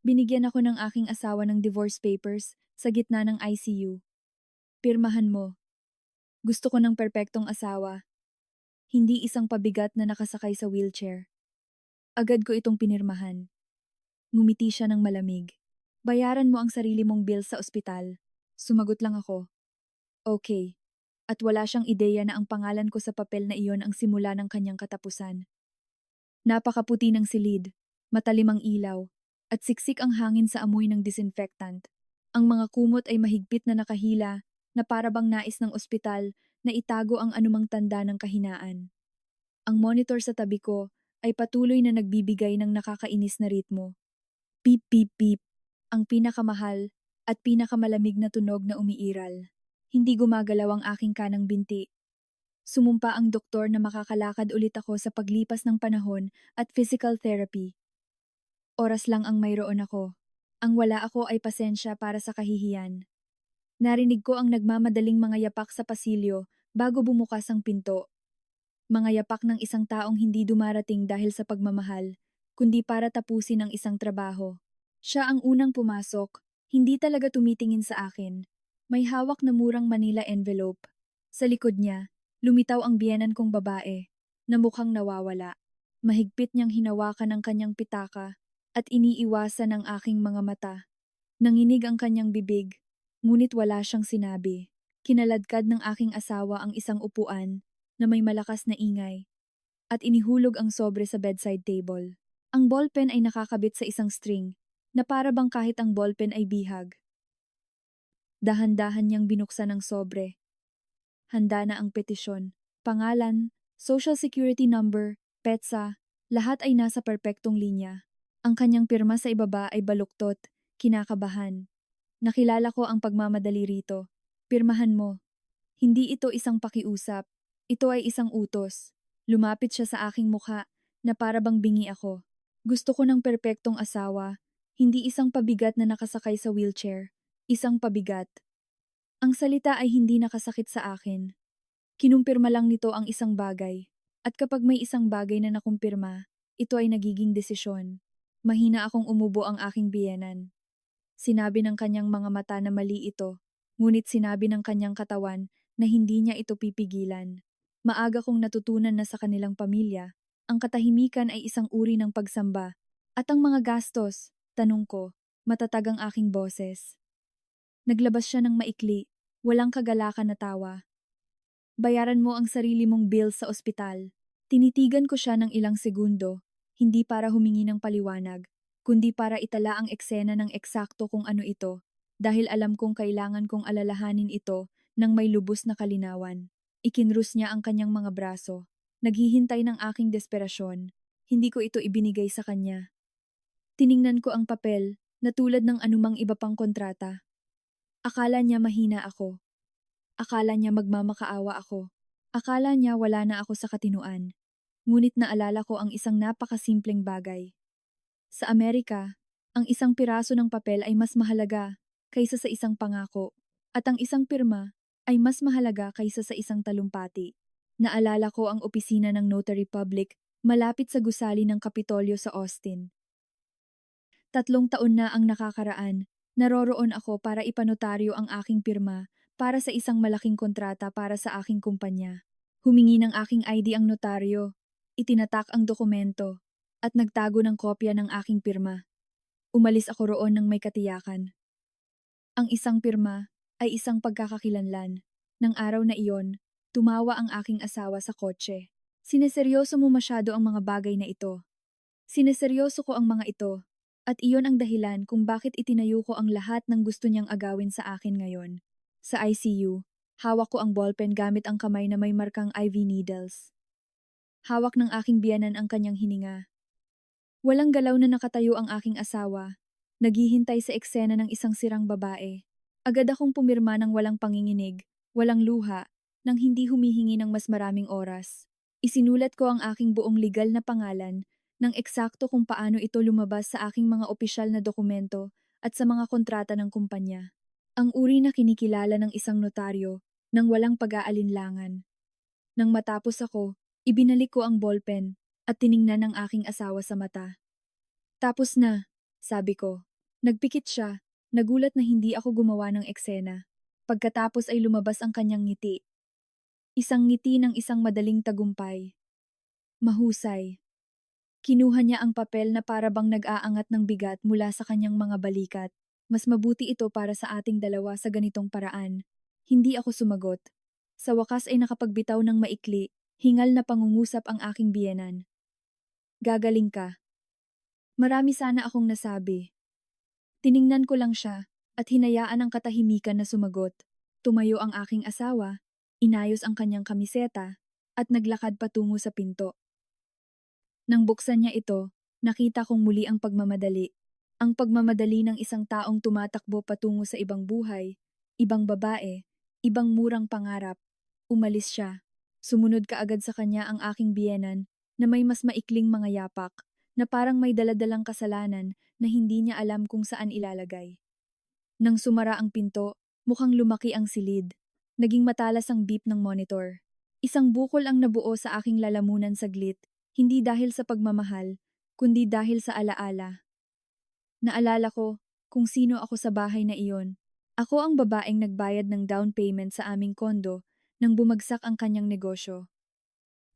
Binigyan ako ng aking asawa ng divorce papers sa gitna ng ICU. Pirmahan mo. Gusto ko ng perpektong asawa, hindi isang pabigat na nakasakay sa wheelchair. Agad ko itong pinirmahan. Ngumiti siya ng malamig. Bayaran mo ang sarili mong bill sa ospital. Sumagot lang ako. Okay. At wala siyang ideya na ang pangalan ko sa papel na iyon ang simula ng kanyang katapusan. Napakaputi ng silid, matalim ang ilaw, at siksik ang hangin sa amoy ng disinfectant. Ang mga kumot ay mahigpit na nakahila na para bang nais ng ospital na itago ang anumang tanda ng kahinaan. Ang monitor sa tabi ko ay patuloy na nagbibigay ng nakakainis na ritmo. Beep beep beep, ang pinakamahal at pinakamalamig na tunog na umiiral. Hindi gumagalaw ang aking kanang binti. Sumumpa ang doktor na makakalakad ulit ako sa paglipas ng panahon at physical therapy. Oras lang ang mayroon ako. Ang wala ako ay pasensya para sa kahihiyan. Narinig ko ang nagmamadaling mga yapak sa pasilyo bago bumukas ang pinto. Mga yapak ng isang taong hindi dumarating dahil sa pagmamahal, kundi para tapusin ang isang trabaho. Siya ang unang pumasok, hindi talaga tumitingin sa akin. May hawak na murang Manila envelope. Sa likod niya, lumitaw ang biyenan kong babae, na mukhang nawawala. Mahigpit niyang hinawakan ang kanyang pitaka at iniiwasan ang aking mga mata. Nanginig ang kanyang bibig, ngunit wala siyang sinabi. Kinaladkad ng aking asawa ang isang upuan na may malakas na ingay at inihulog ang sobre sa bedside table. Ang ballpen ay nakakabit sa isang string na para bang kahit ang ballpen ay bihag. Dahan-dahan niyang binuksan ang sobre. Handa na ang petisyon, pangalan, social security number, petsa, lahat ay nasa perpektong linya. Ang kanyang pirma sa ibaba ay baluktot, kinakabahan. Nakilala ko ang pagmamadali rito. Pirmahan mo. Hindi ito isang pakiusap. Ito ay isang utos. Lumapit siya sa aking mukha na para bang bingi ako. Gusto ko ng perpektong asawa, hindi isang pabigat na nakasakay sa wheelchair. Isang pabigat. Ang salita ay hindi nakasakit sa akin. Kinumpirma lang nito ang isang bagay. At kapag may isang bagay na nakumpirma, ito ay nagiging desisyon. Mahina akong umubo ang aking biyenan. Sinabi ng kanyang mga mata na mali ito, ngunit sinabi ng kanyang katawan na hindi niya ito pipigilan. Maaga kong natutunan na sa kanilang pamilya, ang katahimikan ay isang uri ng pagsamba. At ang mga gastos, tanong ko, matatag ang aking boses. Naglabas siya ng maikli, walang kagalakan na tawa. Bayaran mo ang sarili mong bill sa ospital. Tinitigan ko siya ng ilang segundo, hindi para humingi ng paliwanag, kundi para itala ang eksena ng eksakto kung ano ito, dahil alam kong kailangan kong alalahanin ito ng may lubos na kalinawan. Ikinrus niya ang kanyang mga braso. Naghihintay ng aking desperasyon. Hindi ko ito ibinigay sa kanya. Tiningnan ko ang papel na tulad ng anumang iba pang kontrata. Akala niya mahina ako. Akala niya magmamakaawa ako. Akala niya wala na ako sa katinuan. Ngunit naalala ko ang isang napakasimpleng bagay. Sa Amerika, ang isang piraso ng papel ay mas mahalaga kaysa sa isang pangako, at ang isang pirma ay mas mahalaga kaysa sa isang talumpati. Naalala ko ang opisina ng Notary Public malapit sa gusali ng Kapitolyo sa Austin. 3 taon na ang nakakaraan, naroroon ako para ipanotaryo ang aking pirma para sa isang malaking kontrata para sa aking kumpanya. Humingi ng aking ID ang notaryo, itinatak ang dokumento, at nagtago ng kopya ng aking pirma. Umalis ako roon ng may katiyakan. Ang isang pirma ay isang pagkakakilanlan. Nang araw na iyon, tumawa ang aking asawa sa kotse. Sineseryoso mo masyado ang mga bagay na ito. Sineseryoso ko ang mga ito, at iyon ang dahilan kung bakit itinayo ko ang lahat ng gusto niyang agawin sa akin ngayon. Sa ICU, hawak ko ang ballpen gamit ang kamay na may markang IV needles. Hawak ng aking biyanan ang kanyang hininga. Walang galaw na nakatayo ang aking asawa, naghihintay sa eksena ng isang sirang babae. Agad akong pumirma ng walang panginginig, walang luha, nang hindi humihingi ng mas maraming oras. Isinulat ko ang aking buong legal na pangalan ng eksakto kung paano ito lumabas sa aking mga opisyal na dokumento at sa mga kontrata ng kumpanya. Ang uri na kinikilala ng isang notaryo nang walang pag-aalinlangan. Nang matapos ako, ibinalik ko ang ballpen at tiningnan ng aking asawa sa mata. Tapos na, sabi ko. Nagpikit siya, nagulat na hindi ako gumawa ng eksena. Pagkatapos ay lumabas ang kanyang ngiti. Isang ngiti ng isang madaling tagumpay. Mahusay. Kinuha niya ang papel na para bang nag-aangat ng bigat mula sa kanyang mga balikat. Mas mabuti ito para sa ating dalawa sa ganitong paraan. Hindi ako sumagot. Sa wakas ay nakapagbitaw ng maikli, hingal na pangungusap ang aking biyenan. Gagaling ka. Marami sana akong nasabi. Tiningnan ko lang siya at hinayaan ang katahimikan na sumagot. Tumayo ang aking asawa, inayos ang kanyang kamiseta, at naglakad patungo sa pinto. Nang buksan niya ito, nakita kong muli ang pagmamadali. Ang pagmamadali ng isang taong tumatakbo patungo sa ibang buhay, ibang babae, ibang murang pangarap. Umalis siya. Sumunod kaagad sa kanya ang aking biyenan na may mas maikling mga yapak, na parang may daladalang kasalanan na hindi niya alam kung saan ilalagay. Nang sumara ang pinto, mukhang lumaki ang silid. Naging matalas ang beep ng monitor. Isang bukol ang nabuo sa aking lalamunan saglit, hindi dahil sa pagmamahal, kundi dahil sa alaala. Naalala ko kung sino ako sa bahay na iyon. Ako ang babaeng nagbayad ng down payment sa aming kondo nang bumagsak ang kanyang negosyo.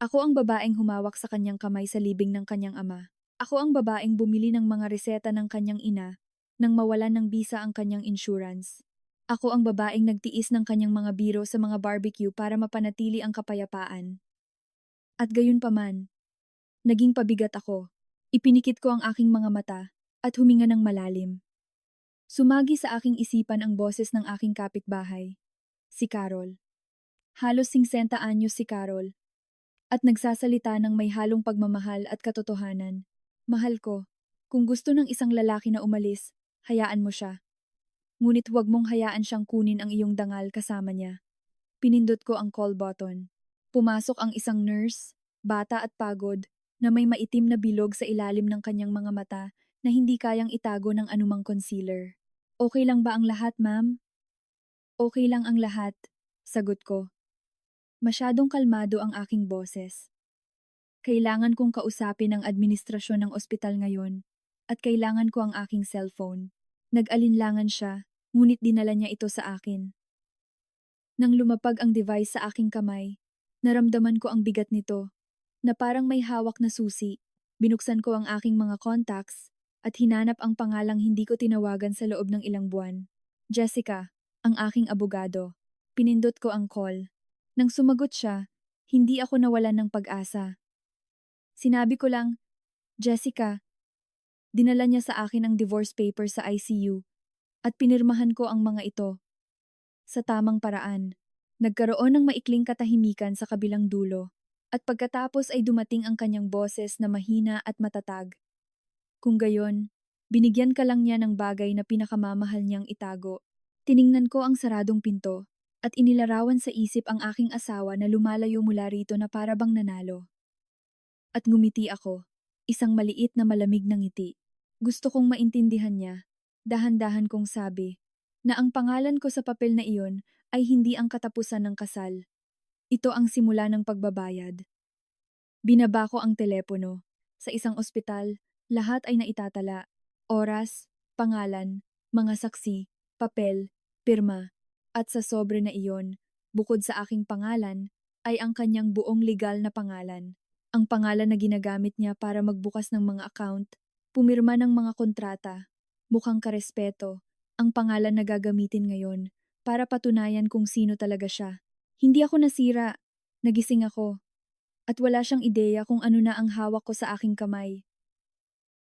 Ako ang babaeng humawak sa kanyang kamay sa libing ng kanyang ama. Ako ang babaeng bumili ng mga reseta ng kanyang ina nang mawalan ng bisa ang kanyang insurance. Ako ang babaeng nagtiis ng kanyang mga biro sa mga barbecue para mapanatili ang kapayapaan. At gayunpaman, naging pabigat ako. Ipinikit ko ang aking mga mata at huminga ng malalim. Sumagi sa aking isipan ang boses ng aking kapitbahay, si Carol. Halos 50 anyos si Carol, at nagsasalita ng may halong pagmamahal at katotohanan. Mahal ko, kung gusto ng isang lalaki na umalis, hayaan mo siya. Ngunit huwag mong hayaan siyang kunin ang iyong dangal kasama niya. Pinindot ko ang call button. Pumasok ang isang nurse, bata at pagod, na may maitim na bilog sa ilalim ng kanyang mga mata na hindi kayang itago ng anumang concealer. Okay lang ba ang lahat, ma'am? Okay lang ang lahat, sagot ko. Masyadong kalmado ang aking boses. Kailangan kong kausapin ang administrasyon ng ospital ngayon, at kailangan ko ang aking cellphone. Nag-alinlangan siya, ngunit dinala niya ito sa akin. Nang lumapag ang device sa aking kamay, naramdaman ko ang bigat nito, na parang may hawak na susi. Binuksan ko ang aking mga contacts, at hinanap ang pangalang hindi ko tinawagan sa loob ng ilang buwan. Jessica, ang aking abogado. Pinindot ko ang call. Nang sumagot siya, hindi ako nawalan ng pag-asa. Sinabi ko lang, Jessica, dinala niya sa akin ang divorce paper sa ICU at pinirmahan ko ang mga ito. Sa tamang paraan, nagkaroon ng maikling katahimikan sa kabilang dulo at pagkatapos ay dumating ang kanyang boses na mahina at matatag. Kung gayon, binigyan ka lang niya ng bagay na pinakamamahal niyang itago. Tiningnan ko ang saradong pinto at inilarawan sa isip ang aking asawa na lumalayo mula rito na para bang nanalo. At ngumiti ako, isang maliit na malamig na ngiti. Gusto kong maintindihan niya, dahan-dahan kong sabi, na ang pangalan ko sa papel na iyon ay hindi ang katapusan ng kasal. Ito ang simula ng pagbabayad. Binaba ko ang telepono. Sa isang ospital, lahat ay naitatala. Oras, pangalan, mga saksi, papel, pirma. At sa sobre na iyon, bukod sa aking pangalan, ay ang kanyang buong legal na pangalan. Ang pangalan na ginagamit niya para magbukas ng mga account, pumirma ng mga kontrata, mukhang karespeto, ang pangalan na gagamitin ngayon para patunayan kung sino talaga siya. Hindi ako nasira, nagising ako, at wala siyang ideya kung ano na ang hawak ko sa aking kamay.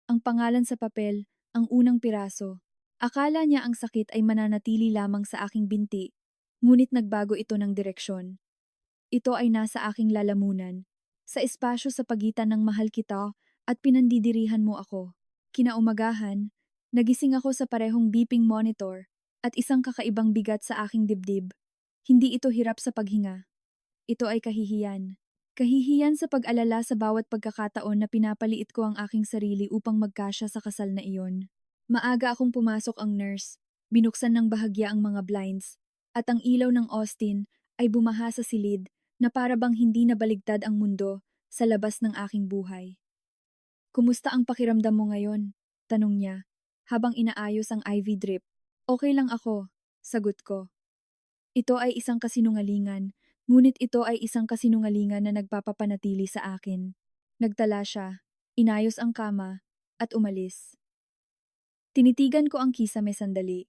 Ang pangalan sa papel, ang unang piraso. Akala niya ang sakit ay mananatili lamang sa aking binti, ngunit nagbago ito ng direksyon. Ito ay nasa aking lalamunan, sa espasyo sa pagitan ng mahal kita at pinandidirihan mo ako. Kinaumagahan, nagising ako sa parehong beeping monitor at isang kakaibang bigat sa aking dibdib. Hindi ito hirap sa paghinga. Ito ay kahihiyan. Kahihiyan sa pag-alala sa bawat pagkakataon na pinapaliit ko ang aking sarili upang magkasya sa kasal na iyon. Maaga akong pumasok ang nurse, binuksan ng bahagya ang mga blinds, at ang ilaw ng Austin ay bumaha sa silid na para bang hindi nabaligtad ang mundo sa labas ng aking buhay. Kumusta ang pakiramdam mo ngayon? Tanong niya, habang inaayos ang IV drip. Okay lang ako, sagot ko. Ito ay isang kasinungalingan, ngunit ito ay isang kasinungalingan na nagpapapanatili sa akin. Nagtala siya, inayos ang kama, at umalis. Tinitigan ko ang kisame sandali.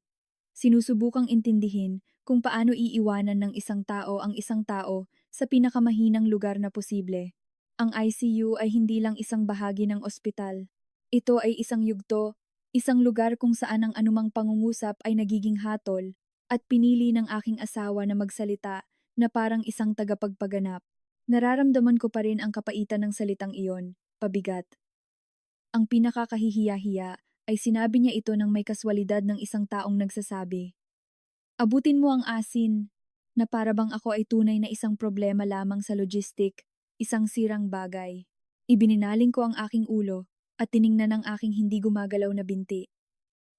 Sinusubukang intindihin kung paano iiwanan ng isang tao ang isang tao sa pinakamahinang lugar na posible. Ang ICU ay hindi lang isang bahagi ng ospital. Ito ay isang yugto, isang lugar kung saan ang anumang pangungusap ay nagiging hatol, at pinili ng aking asawa na magsalita na parang isang tagapagpaganap. Nararamdaman ko pa rin ang kapaitan ng salitang iyon, pabigat. Ang pinakakahihiya-hiya ay sinabi niya ito ng may kaswalidad ng isang taong nagsasabi, "Abutin mo ang asin," na para bang ako ay tunay na isang problema lamang sa logistic, isang sirang bagay. Ibininaling ko ang aking ulo at tiningnan ang aking hindi gumagalaw na binti.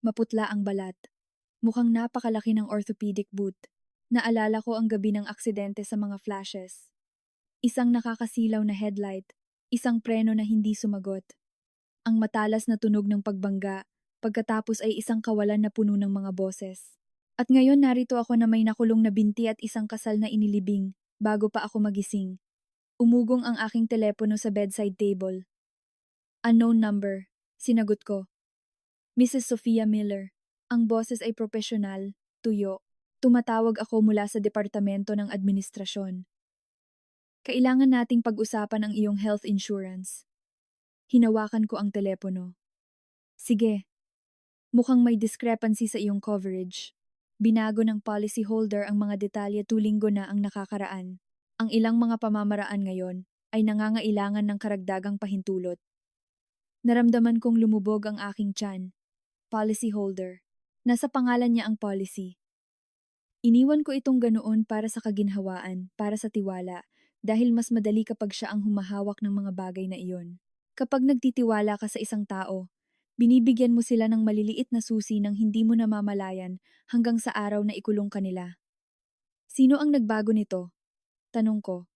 Maputla ang balat. Mukhang napakalaki ng orthopedic boot. Naalala ko ang gabi ng aksidente sa mga flashes. Isang nakakasilaw na headlight, isang preno na hindi sumagot. Ang matalas na tunog ng pagbangga, pagkatapos ay isang kawalan na puno ng mga boses. At ngayon narito ako na may nakulong na binti at isang kasal na inilibing, bago pa ako magising. Umugong ang aking telepono sa bedside table. Unknown number, sinagot ko. Mrs. Sophia Miller. Ang boses ay propesyonal, tuyo. Tumatawag ako mula sa departamento ng administrasyon. Kailangan nating pag-usapan ang iyong health insurance. Hinawakan ko ang telepono. Sige. Mukhang may discrepancy sa iyong coverage. Binago ng policyholder ang mga detalye tulinggo na ang nakakaraan. Ang ilang mga pamamaraan ngayon ay nangangailangan ng karagdagang pahintulot. Naramdaman kong lumubog ang aking tiyan. Policyholder. Nasa pangalan niya ang policy. Iniwan ko itong ganoon para sa kaginhawaan, para sa tiwala, dahil mas madali kapag siya ang humahawak ng mga bagay na iyon. Kapag nagtitiwala ka sa isang tao, binibigyan mo sila ng maliliit na susi nang hindi mo namamalayan hanggang sa araw na ikulong ka nila. Sino ang nagbago nito? Tanong ko.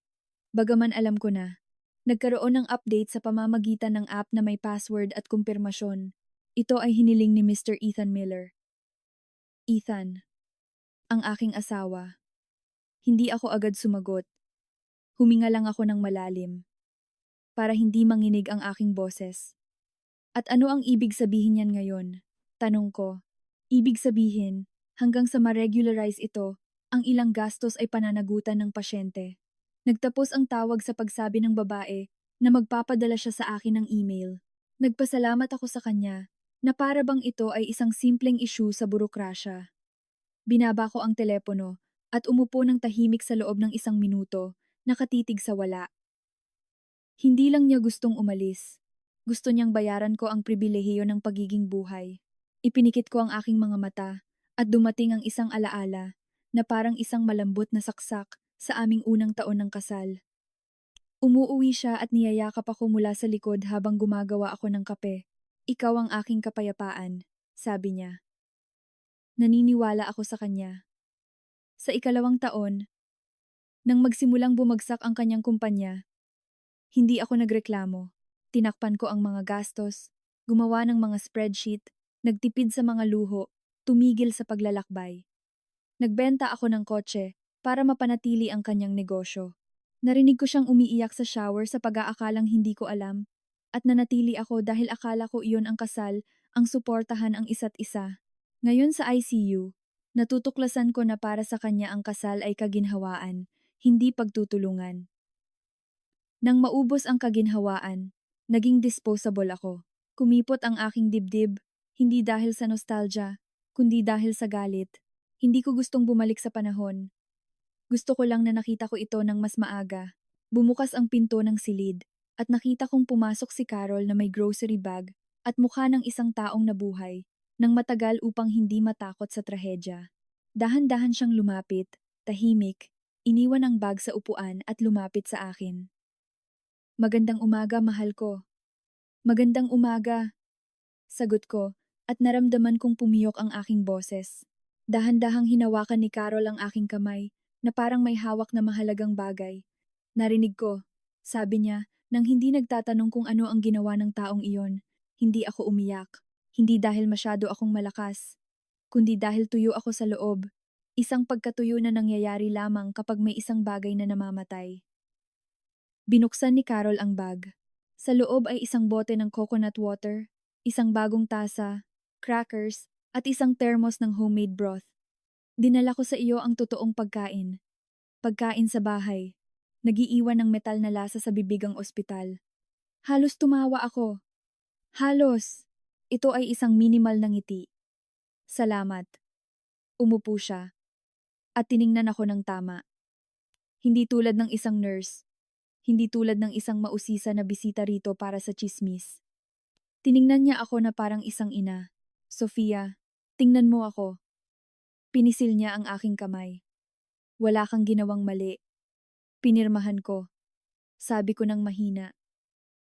Bagaman alam ko na, nagkaroon ng update sa pamamagitan ng app na may password at kumpirmasyon. Ito ay hiniling ni Mr. Ethan Miller. Ethan, ang aking asawa. Hindi ako agad sumagot. Huminga lang ako ng malalim para hindi manginig ang aking boses. At ano ang ibig sabihin niyan ngayon? Tanong ko. Ibig sabihin, hanggang sa ma-regularize ito, ang ilang gastos ay pananagutan ng pasyente. Nagtapos ang tawag sa pagsabi ng babae na magpapadala siya sa akin ng email. Nagpasalamat ako sa kanya na para bang ito ay isang simpleng issue sa burokrasya. Binaba ko ang telepono at umupo ng tahimik sa loob ng isang minuto, nakatitig sa wala. Hindi lang niya gustong umalis. Gusto niyang bayaran ko ang pribilehiyo ng pagiging buhay. Ipinikit ko ang aking mga mata at dumating ang isang alaala na parang isang malambot na saksak sa aming unang taon ng kasal. Umuuwi siya at niyayakap ako mula sa likod habang gumagawa ako ng kape. Ikaw ang aking kapayapaan, sabi niya. Naniniwala ako sa kanya. Sa ikalawang taon, nang magsimulang bumagsak ang kanyang kumpanya, hindi ako nagreklamo. Tinakpan ko ang mga gastos, gumawa ng mga spreadsheet, nagtipid sa mga luho, tumigil sa paglalakbay. Nagbenta ako ng kotse para mapanatili ang kanyang negosyo. Narinig ko siyang umiiyak sa shower sa pag-aakalang hindi ko alam, at nanatili ako dahil akala ko iyon ang kasal, ang suportahan ang isa't isa. Ngayon sa ICU, natutuklasan ko na para sa kanya ang kasal ay kaginhawaan, hindi pagtutulungan. Nang maubos ang kaginhawaan, naging disposable ako. Kumipot ang aking dibdib, hindi dahil sa nostalgia, kundi dahil sa galit. Hindi ko gustong bumalik sa panahon. Gusto ko lang na nakita ko ito ng mas maaga. Bumukas ang pinto ng silid, at nakita kong pumasok si Carol na may grocery bag at mukha ng isang taong nabuhay, nang matagal upang hindi matakot sa trahedya. Dahan-dahan siyang lumapit, tahimik, iniwan ang bag sa upuan at lumapit sa akin. Magandang umaga, mahal ko. Magandang umaga, sagot ko, at naramdaman kong pumiyok ang aking boses. Dahan-dahang hinawakan ni Carol ang aking kamay, na parang may hawak na mahalagang bagay. Narinig ko, sabi niya, nang hindi nagtatanong kung ano ang ginawa ng taong iyon. Hindi ako umiyak. Hindi dahil masyado akong malakas, kundi dahil tuyo ako sa loob. Isang pagkatuyo na nangyayari lamang kapag may isang bagay na namamatay. Binuksan ni Carol ang bag. Sa loob ay isang bote ng coconut water, isang bagong tasa, crackers, at isang thermos ng homemade broth. Dinala ko sa iyo ang totoong pagkain. Pagkain sa bahay. Nagiiwan ng metal na lasa sa bibig ang ospital. Halos tumawa ako. Halos. Ito ay isang minimal na ngiti. Salamat. Umupo siya. At tiningnan ako ng tama. Hindi tulad ng isang nurse. Hindi tulad ng isang mausisa na bisita rito para sa chismis. Tiningnan niya ako na parang isang ina. Sofia, tingnan mo ako. Pinisil niya ang aking kamay. Wala kang ginawang mali. Pinirmahan ko. Sabi ko ng mahina.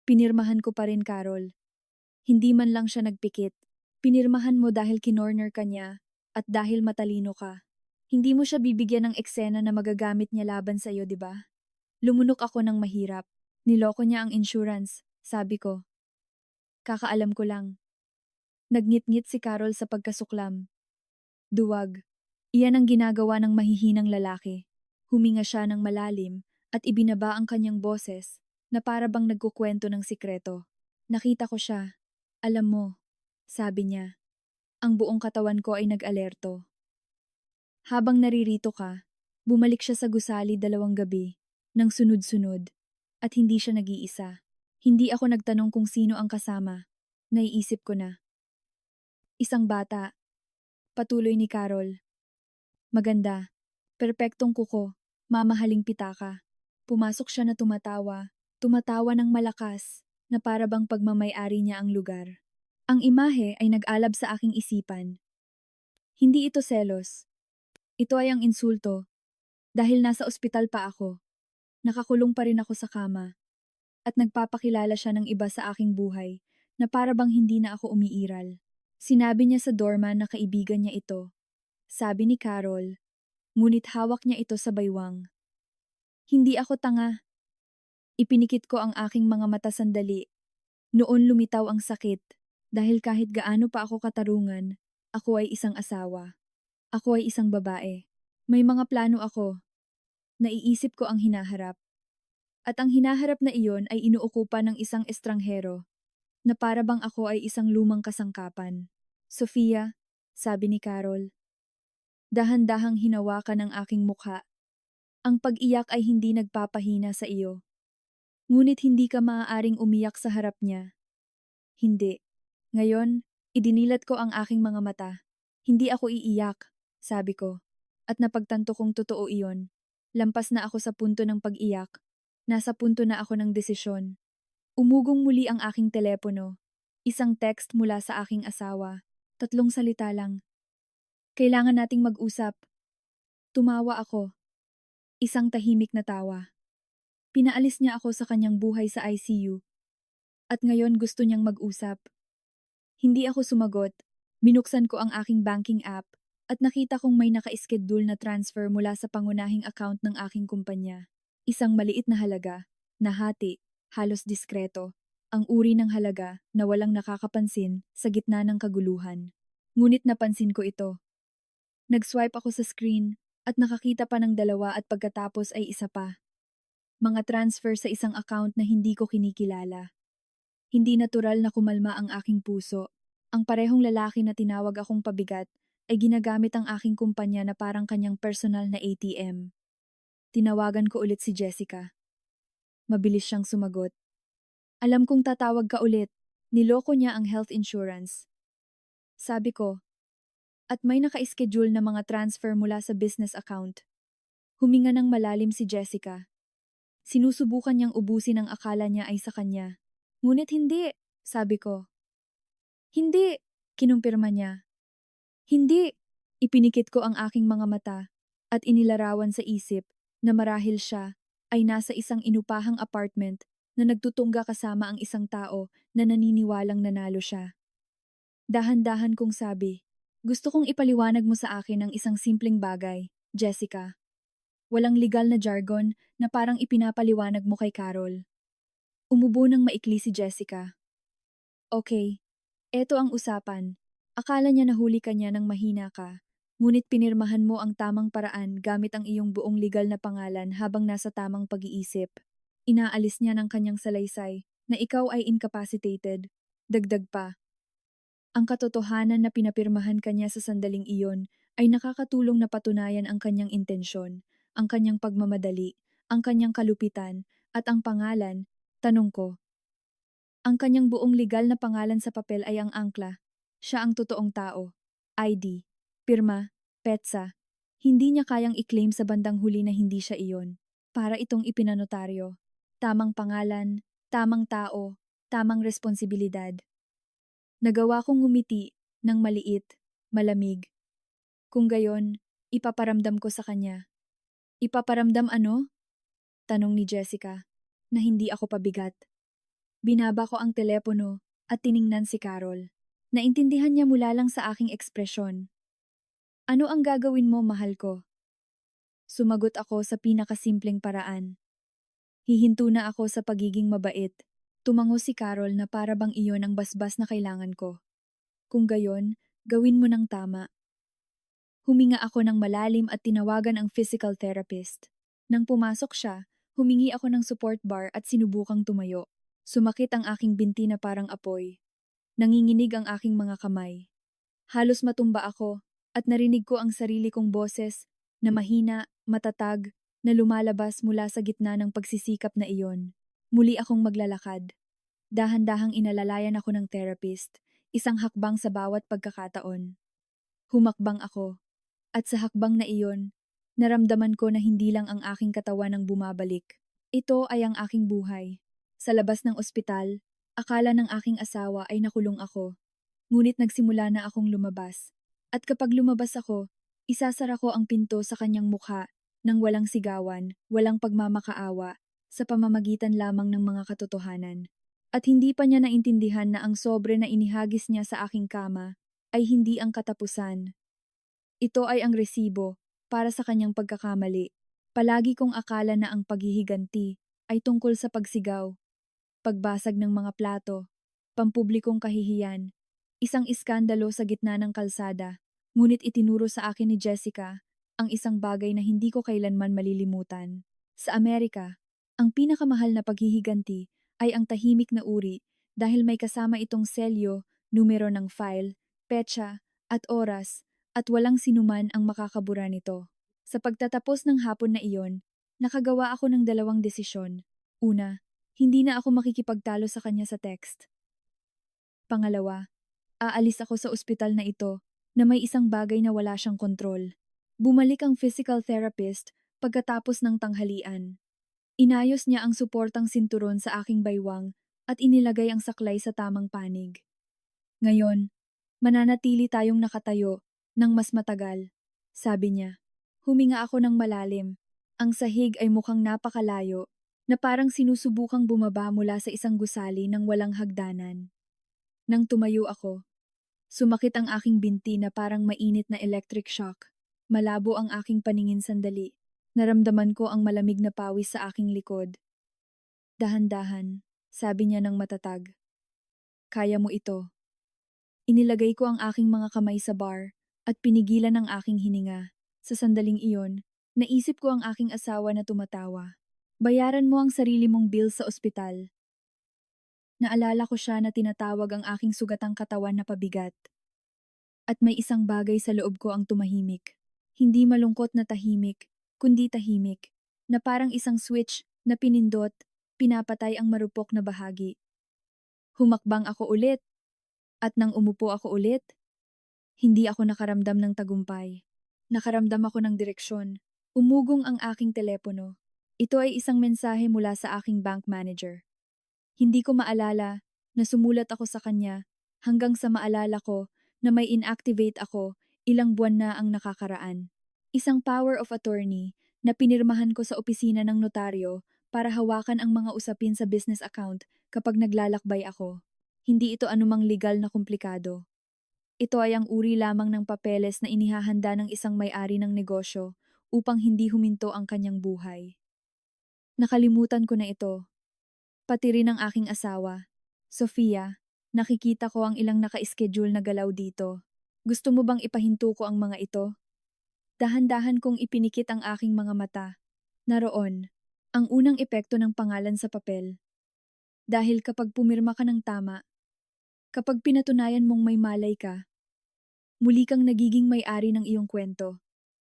Pinirmahan ko pa rin, Carol. Hindi man lang siya nagpikit. Pinirmahan mo dahil kinorner ka niya at dahil matalino ka. Hindi mo siya bibigyan ng eksena na magagamit niya laban sa iyo, di ba? Lumunok ako ng mahirap. Niloko niya ang insurance, sabi ko. Kakaalam ko lang. Nagngit-ngit si Carol sa pagkasuklam. Duwag. Iyan ang ginagawa ng mahihinang lalaki. Huminga siya ng malalim at ibinaba ang kanyang boses na para bang nagkukwento ng sikreto. Nakita ko siya. Alam mo, sabi niya. Ang buong katawan ko ay nag-alerto. Habang naririto ka, bumalik siya sa gusali 2 gabi. Nang sunod-sunod, at hindi siya nag-iisa. Hindi ako nagtanong kung sino ang kasama. Naiisip ko na. Isang bata. Patuloy ni Carol. Maganda. Perpektong kuko. Mamahaling pitaka. Pumasok siya na tumatawa. Tumatawa ng malakas, na para bang pagmamay-ari niya ang lugar. Ang imahe ay nag-alab sa aking isipan. Hindi ito selos. Ito ay ang insulto. Dahil nasa ospital pa ako. Nakakulong pa rin ako sa kama. At nagpapakilala siya ng iba sa aking buhay na para bang hindi na ako umiiral. Sinabi niya sa doorman na kaibigan niya ito. Sabi ni Carol, ngunit hawak niya ito sa baywang. Hindi ako tanga. Ipinikit ko ang aking mga mata sandali. Noon lumitaw ang sakit dahil kahit gaano pa ako katarungan, ako ay isang asawa. Ako ay isang babae. May mga plano ako. Naiisip ko ang hinaharap. At ang hinaharap na iyon ay inuukupan ng isang estranghero, na para bang ako ay isang lumang kasangkapan. Sofia, sabi ni Carol. Dahan-dahang hinawakan ang aking mukha. Ang pag-iyak ay hindi nagpapahina sa iyo. Ngunit hindi ka maaaring umiyak sa harap niya. Hindi. Ngayon, idinilat ko ang aking mga mata. Hindi ako iiyak, sabi ko. At napagtanto kong totoo iyon. Lampas na ako sa punto ng pag-iyak. Nasa punto na ako ng desisyon. Umugong muli ang aking telepono. Isang text mula sa aking asawa. 3 salita lang. Kailangan nating mag-usap. Tumawa ako. Isang tahimik na tawa. Pinaalis niya ako sa kanyang buhay sa ICU. At ngayon gusto niyang mag-usap. Hindi ako sumagot. Binuksan ko ang aking banking app at nakita kong may naka-schedule na transfer mula sa pangunahing account ng aking kumpanya. Isang maliit na halaga, nahati, halos diskreto, ang uri ng halaga na walang nakakapansin sa gitna ng kaguluhan. Ngunit napansin ko ito. Nag-swipe ako sa screen at nakakita pa ng 2 at pagkatapos ay isa pa. Mga transfer sa isang account na hindi ko kinikilala. Hindi natural na kumalma ang aking puso. Ang parehong lalaki na tinawag akong pabigat ay ginagamit ang aking kumpanya na parang kanyang personal na ATM. Tinawagan ko ulit si Jessica. Mabilis siyang sumagot. Alam kong tatawag ka ulit. Niloko niya ang health insurance. Sabi ko, at may naka-schedule na mga transfer mula sa business account. Huminga ng malalim si Jessica. Sinusubukan niyang ubusin ang akala niya ay sa kanya. Ngunit hindi, sabi ko. Hindi, kinumpirma niya. Hindi, ipinikit ko ang aking mga mata at inilarawan sa isip na marahil siya ay nasa isang inupahang apartment na nagtutungga kasama ang isang tao na naniniwalang nanalo siya. Dahan-dahan kong sabi, gusto kong ipaliwanag mo sa akin ang isang simpleng bagay, Jessica. Walang legal na jargon na parang ipinapaliwanag mo kay Carol. Umubo ng maikli si Jessica. Okay, Eto ang usapan. Akala niya nahuli ka niya nang mahina ka, ngunit pinirmahan mo ang tamang paraan gamit ang iyong buong legal na pangalan habang nasa tamang pag-iisip. Inaalis niya ng kanyang salaysay na ikaw ay incapacitated. Dagdag pa, ang katotohanan na pinapirmahan kanya sa sandaling iyon ay nakakatulong na patunayan ang kanyang intensyon, ang kanyang pagmamadali, ang kanyang kalupitan, at ang pangalan. Tanong ko, ang kanyang buong legal na pangalan sa papel ay ang angkla. Siya ang totoong tao. ID, pirma, petsa. Hindi niya kayang i-claim sa bandang huli na hindi siya iyon. Para itong ipinanotaryo. Tamang pangalan, tamang tao, tamang responsibilidad. Nagawa kong ngumiti ng maliit, malamig. Kung gayon, ipaparamdam ko sa kanya. Ipaparamdam ano? Tanong ni Jessica, na hindi ako pabigat. Binaba ko ang telepono at tiningnan si Carol. Naintindihan niya mula lang sa aking ekspresyon. Ano ang gagawin mo, mahal ko? Sumagot ako sa pinakasimpleng paraan. Hihinto na ako sa pagiging mabait. Tumango si Carol na para bang iyon ang basbas na kailangan ko. Kung gayon, gawin mo ng tama. Huminga ako ng malalim at tinawagan ang physical therapist. Nang pumasok siya, humingi ako ng support bar at sinubukang tumayo. Sumakit ang aking binti na parang apoy. Nanginginig ang aking mga kamay. Halos matumba ako at narinig ko ang sarili kong boses na mahina, matatag, na lumalabas mula sa gitna ng pagsisikap na iyon. Muli akong maglalakad. Dahan-dahang inalalayan ako ng therapist, isang hakbang sa bawat pagkakataon. Humakbang ako, at sa hakbang na iyon, naramdaman ko na hindi lang ang aking katawan ang bumabalik. Ito ay ang aking buhay. Sa labas ng ospital, akala ng aking asawa ay nakulong ako. Ngunit nagsimula na akong lumabas. At kapag lumabas ako, isasara ko ang pinto sa kanyang mukha nang walang sigawan, walang pagmamakaawa, sa pamamagitan lamang ng mga katotohanan. At hindi pa niya naintindihan na ang sobre na inihagis niya sa aking kama ay hindi ang katapusan. Ito ay ang resibo para sa kanyang pagkakamali. Palagi kong akala na ang paghihiganti ay tungkol sa pagsigaw, pagbasag ng mga plato, pampublikong kahihiyan, isang iskandalo sa gitna ng kalsada. Ngunit itinuro sa akin ni Jessica ang isang bagay na hindi ko kailanman malilimutan. Sa Amerika, ang pinakamahal na paghihiganti ay ang tahimik na uri dahil may kasama itong selyo, numero ng file, petsa, at oras, at walang sinuman ang makakabura nito. Sa pagtatapos ng hapon na iyon, nakagawa ako ng dalawang desisyon. Una, hindi na ako makikipagtalo sa kanya sa text. Pangalawa, aalis ako sa ospital na ito na may isang bagay na wala siyang kontrol. Bumalik ang physical therapist pagkatapos ng tanghalian. Inayos niya ang suportang sinturon sa aking baywang at inilagay ang saklay sa tamang panig. Ngayon, mananatili tayong nakatayo ng mas matagal, sabi niya. Huminga ako ng malalim. Ang sahig ay mukhang napakalayo, na parang sinusubukang bumaba mula sa isang gusali ng walang hagdanan. Nang tumayo ako, sumakit ang aking binti na parang mainit na electric shock. Malabo ang aking paningin sandali. Naramdaman ko ang malamig na pawis sa aking likod. Dahan-dahan, sabi niya ng matatag. Kaya mo ito. Inilagay ko ang aking mga kamay sa bar at pinigilan ang aking hininga. Sa sandaling iyon, naisip ko ang aking asawa na tumatawa. Bayaran mo ang sarili mong bill sa ospital. Naalala ko siya na tinatawag ang aking sugatang katawan na pabigat. At may isang bagay sa loob ko ang tumahimik. Hindi malungkot na tahimik, kundi tahimik, na parang isang switch na pinindot, pinapatay ang marupok na bahagi. Humakbang ako ulit, at nang umupo ako ulit, hindi ako nakaramdam ng tagumpay. Nakaramdam ako ng direksyon. Umugong ang aking telepono. Ito ay isang mensahe mula sa aking bank manager. Hindi ko maalala na sumulat ako sa kanya hanggang sa maalala ko na may inactivate ako ilang buwan na ang nakakaraan. Isang power of attorney na pinirmahan ko sa opisina ng notaryo para hawakan ang mga usapin sa business account kapag naglalakbay ako. Hindi ito anumang legal na komplikado. Ito ay ang uri lamang ng papeles na inihahanda ng isang may-ari ng negosyo upang hindi huminto ang kanyang buhay. Nakalimutan ko na ito. Pati rin ang aking asawa, Sofia, Nakikita ko ang ilang naka-schedule na galaw dito. Gusto mo bang ipahinto ko ang mga ito? Dahan-dahan kong ipinikit ang aking mga mata. Naroon, ang unang epekto ng pangalan sa papel. Dahil kapag pumirma ka ng tama, kapag pinatunayan mong may malay ka, muli kang nagiging may-ari ng iyong kwento.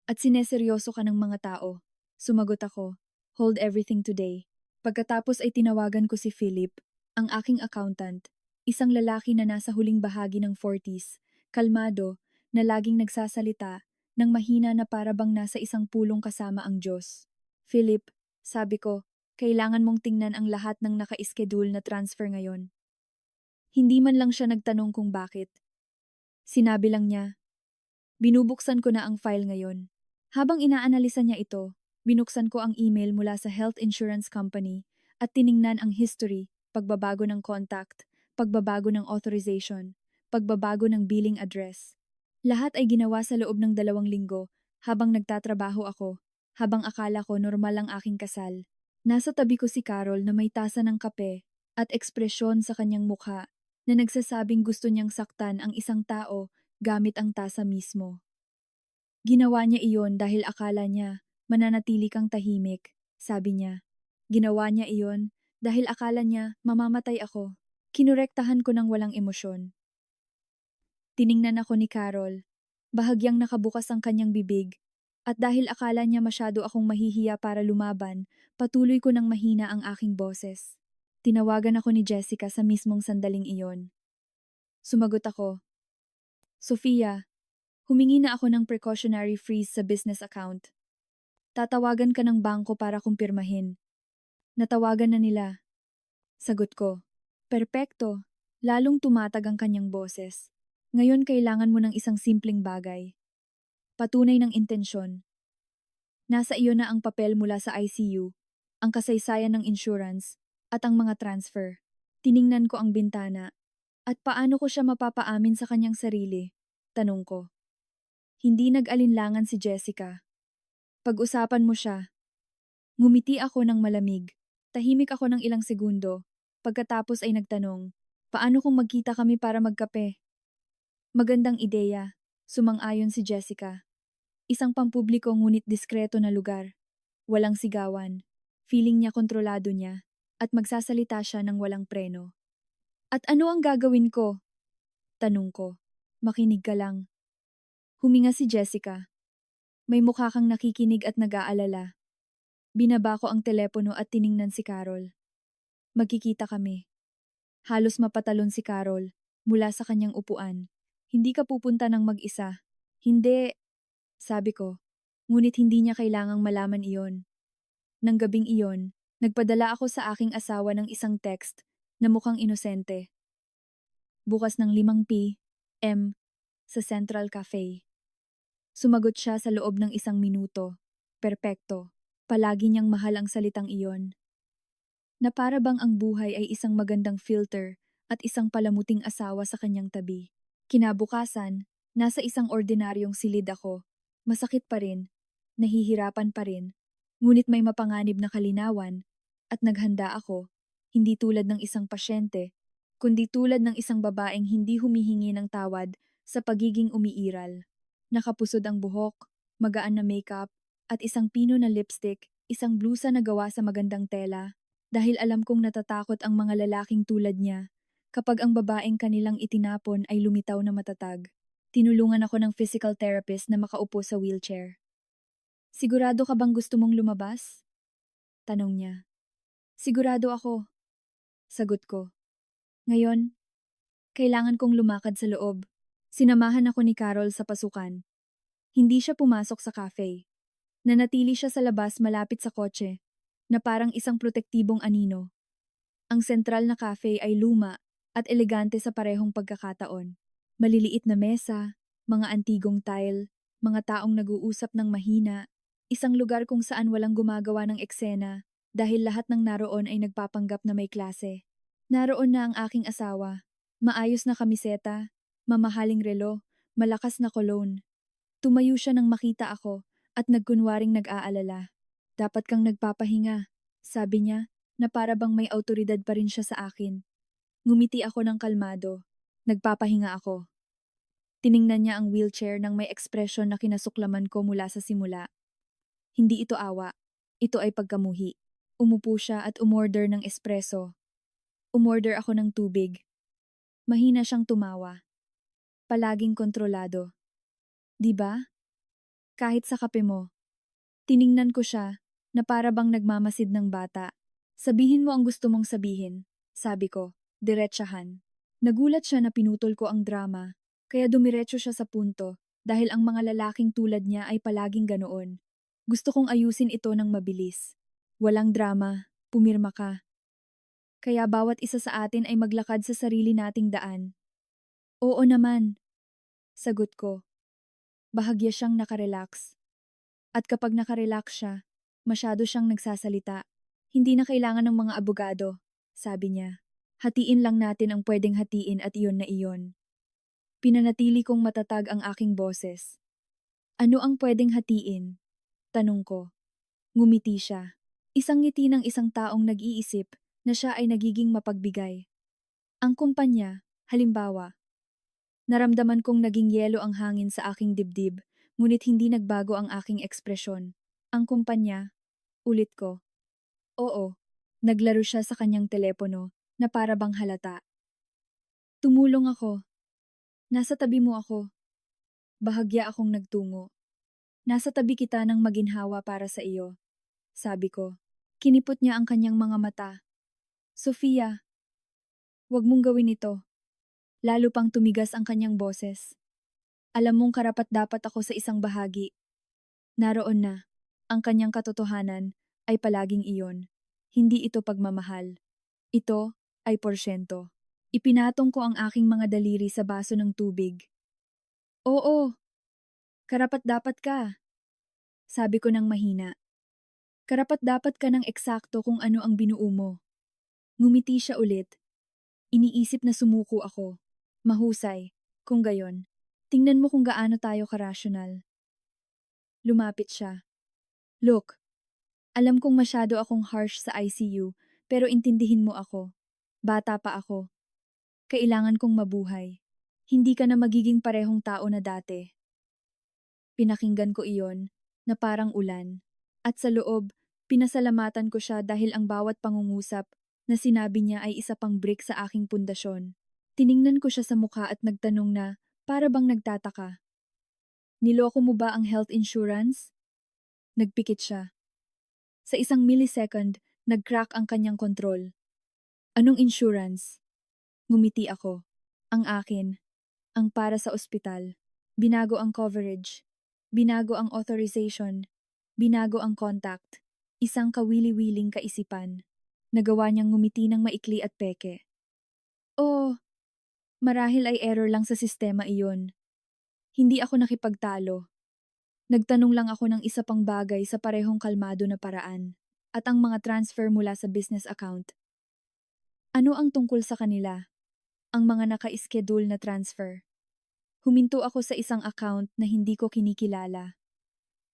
At sineseryoso ka ng mga tao. Sumagot ako, hold everything today. Pagkatapos ay tinawagan ko si Philip, ang aking accountant, isang lalaki na nasa huling bahagi ng 40s, kalmado, na laging nagsasalita, ng mahina na para bang nasa isang pulong kasama ang Diyos. Philip, sabi ko, kailangan mong tingnan ang lahat ng naka-schedule na transfer ngayon. Hindi man lang siya nagtanong kung bakit. Sinabi lang niya, binubuksan ko na ang file ngayon. Habang inaanalisa niya ito, binuksan ko ang email mula sa health insurance company at tiningnan ang history, pagbabago ng contact, pagbabago ng authorization, pagbabago ng billing address. Lahat ay ginawa sa loob ng 2 linggo habang nagtatrabaho ako, habang akala ko normal ang aking kasal. Nasa tabi ko si Carol na may tasa ng kape at ekspresyon sa kanyang mukha na nagsasabing gusto niyang saktan ang isang tao gamit ang tasa mismo. Ginawa niya iyon dahil akala niya mananatili kang tahimik, sabi niya. Ginawa niya iyon dahil akala niya mamamatay ako. Kinurektahan ko ng walang emosyon. Tiningnan ako ni Carol. Bahagyang nakabukas ang kanyang bibig. At dahil akala niya masyado akong mahihiya para lumaban, patuloy ko ng mahina ang aking boses. Tinawagan ako ni Jessica sa mismong sandaling iyon. Sumagot ako, Sofia, humingi na ako ng precautionary freeze sa business account. Tatawagan ka ng bangko para kumpirmahin. Natawagan na nila. Sagot ko, perpekto, lalong tumatag ang kanyang boses. Ngayon kailangan mo ng isang simpleng bagay. Patunay ng intensyon. Nasa iyo na ang papel mula sa ICU, ang kasaysayan ng insurance, at ang mga transfer. Tiningnan ko ang bintana. At paano ko siya mapapaamin sa kanyang sarili? Tanong ko. Hindi nag-alinlangan si Jessica. Pag-usapan mo siya. Ngumiti ako ng malamig. Tahimik ako ng ilang segundo. Pagkatapos ay nagtanong, paano kung magkita kami para magkape? Magandang ideya, sumang-ayon si Jessica. Isang pampubliko ngunit diskreto na lugar. Walang sigawan. Feeling niya kontrolado niya. At magsasalita siya ng walang preno. At ano ang gagawin ko? Tanong ko. Makinig ka lang. Huminga si Jessica. May mukha kang nakikinig at nag-aalala. Binaba ko ang telepono at tiningnan si Carol. Magkikita kami. Halos mapatalon si Carol mula sa kanyang upuan. Hindi ka pupunta ng mag-isa. Hindi, sabi ko. Ngunit hindi niya kailangang malaman iyon. Nang gabing iyon, nagpadala ako sa aking asawa ng isang text na mukhang inosente. Bukas ng 5 p.m. sa Central Cafe. Sumagot siya sa loob ng 1 minuto. Perpekto. Palagi niyang mahal ang salitang iyon. Na para bang ang buhay ay isang magandang filter at isang palamuting asawa sa kanyang tabi. Kinabukasan, nasa isang ordinaryong silid ako. Masakit pa rin, nahihirapan pa rin, ngunit may mapanganib na kalinawan at naghanda ako, hindi tulad ng isang pasyente, kundi tulad ng isang babaeng hindi humihingi ng tawad sa pagiging umiiral. Nakapusod ang buhok, magaan na makeup, at isang pino na lipstick, isang blusa na gawa sa magandang tela, dahil alam kong natatakot ang mga lalaking tulad niya kapag ang babaeng kanilang itinapon ay lumitaw na matatag. Tinulungan ako ng physical therapist na makaupo sa wheelchair. Sigurado ka bang gusto mong lumabas? Tanong niya. Sigurado ako. Sagot ko. Ngayon, kailangan kong lumakad sa loob. Sinamahan ako ni Carol sa pasukan. Hindi siya pumasok sa cafe. Nanatili siya sa labas malapit sa kotse, na parang isang protektibong anino. Ang sentral na cafe ay luma at elegante sa parehong pagkakataon. Maliliit na mesa, mga antigong tile, mga taong nag-uusap ng mahina, isang lugar kung saan walang gumagawa ng eksena dahil lahat ng naroon ay nagpapanggap na may klase. Naroon na ang aking asawa, maayos na kamiseta, mamahaling relo, malakas na cologne. Tumayo siya nang makita ako at nagkunwaring nag-aalala. Dapat kang nagpapahinga, sabi niya, na para bang may awtoridad pa rin siya sa akin. Ngumiti ako ng kalmado. Nagpapahinga ako. Tiningnan niya ang wheelchair ng may ekspresyon na kinasuklaman ko mula sa simula. Hindi ito awa. Ito ay pagkamuhi. Umupo siya at umorder ng espresso. Umorder ako ng tubig. Mahina siyang tumawa. Palaging kontrolado. Di ba? Kahit sa kape mo. Tiningnan ko siya na para bang nagmamasid ng bata. Sabihin mo ang gusto mong sabihin, sabi ko, diretsahan. Nagulat siya na pinutol ko ang drama, kaya dumiretso siya sa punto dahil ang mga lalaking tulad niya ay palaging ganoon. Gusto kong ayusin ito ng mabilis. Walang drama, pumirma ka. Kaya bawat isa sa atin ay maglakad sa sarili nating daan. Oo naman, sagot ko. Bahagya siyang nakarelax. At kapag nakarelax siya, masyado siyang nagsasalita. Hindi na kailangan ng mga abogado, sabi niya. Hatiin lang natin ang pwedeng hatiin at iyon na iyon. Pinanatili kong matatag ang aking boses. Ano ang pwedeng hatiin? Tanong ko. Ngumiti siya. Isang ngiti ng isang taong nag-iisip na siya ay nagiging mapagbigay. Ang kumpanya, halimbawa, naramdaman kong naging yelo ang hangin sa aking dibdib, ngunit hindi nagbago ang aking ekspresyon. Ang kumpanya, ulit ko. Oo, naglaro siya sa kanyang telepono na para bang halata. Tumulong ako. Nasa tabi mo ako. Bahagya akong nagtungo. Nasa tabi kita ng maginhawa para sa iyo, sabi ko. Kinipot niya ang kanyang mga mata. Sofia, wag mong gawin ito. Lalo pang tumigas ang kanyang boses. Alam mong karapat-dapat ako sa isang bahagi. Naroon na. Ang kanyang katotohanan ay palaging iyon. Hindi ito pagmamahal. Ito ay porsyento. Ipinatong ko ang aking mga daliri sa baso ng tubig. Oo, karapat-dapat ka, sabi ko ng mahina. Karapat-dapat ka ng eksakto kung ano ang binuo mo. Ngumiti siya ulit. Iniisip na sumuko ako. Mahusay, kung gayon. Tingnan mo kung gaano tayo karasyonal. Lumapit siya. Look, alam kong masyado akong harsh sa ICU, pero intindihin mo ako. Bata pa ako. Kailangan kong mabuhay. Hindi ka na magiging parehong tao na dati. Pinakinggan ko iyon, na parang ulan. At sa loob, pinasalamatan ko siya dahil ang bawat pangungusap na sinabi niya ay isa pang brick sa aking pundasyon. Tiningnan ko siya sa mukha at nagtanong na, para bang nagtataka. Niloko mo ba ang health insurance? Nagpikit siya. Sa isang millisecond, nag-crack ang kanyang kontrol. Anong insurance? Ngumiti ako. Ang akin. Ang para sa ospital. Binago ang coverage. Binago ang authorization. Binago ang contact. Isang kawili-wiling kaisipan. Nagawa niyang ngumiti ng maikli at peke. Oh, marahil ay error lang sa sistema iyon. Hindi ako nakipagtalo. Nagtanong lang ako ng isa pang bagay sa parehong kalmado na paraan. At ang mga transfer mula sa business account. Ano ang tungkol sa kanila? Ang mga naka-schedule na transfer. Huminto ako sa isang account na hindi ko kinikilala.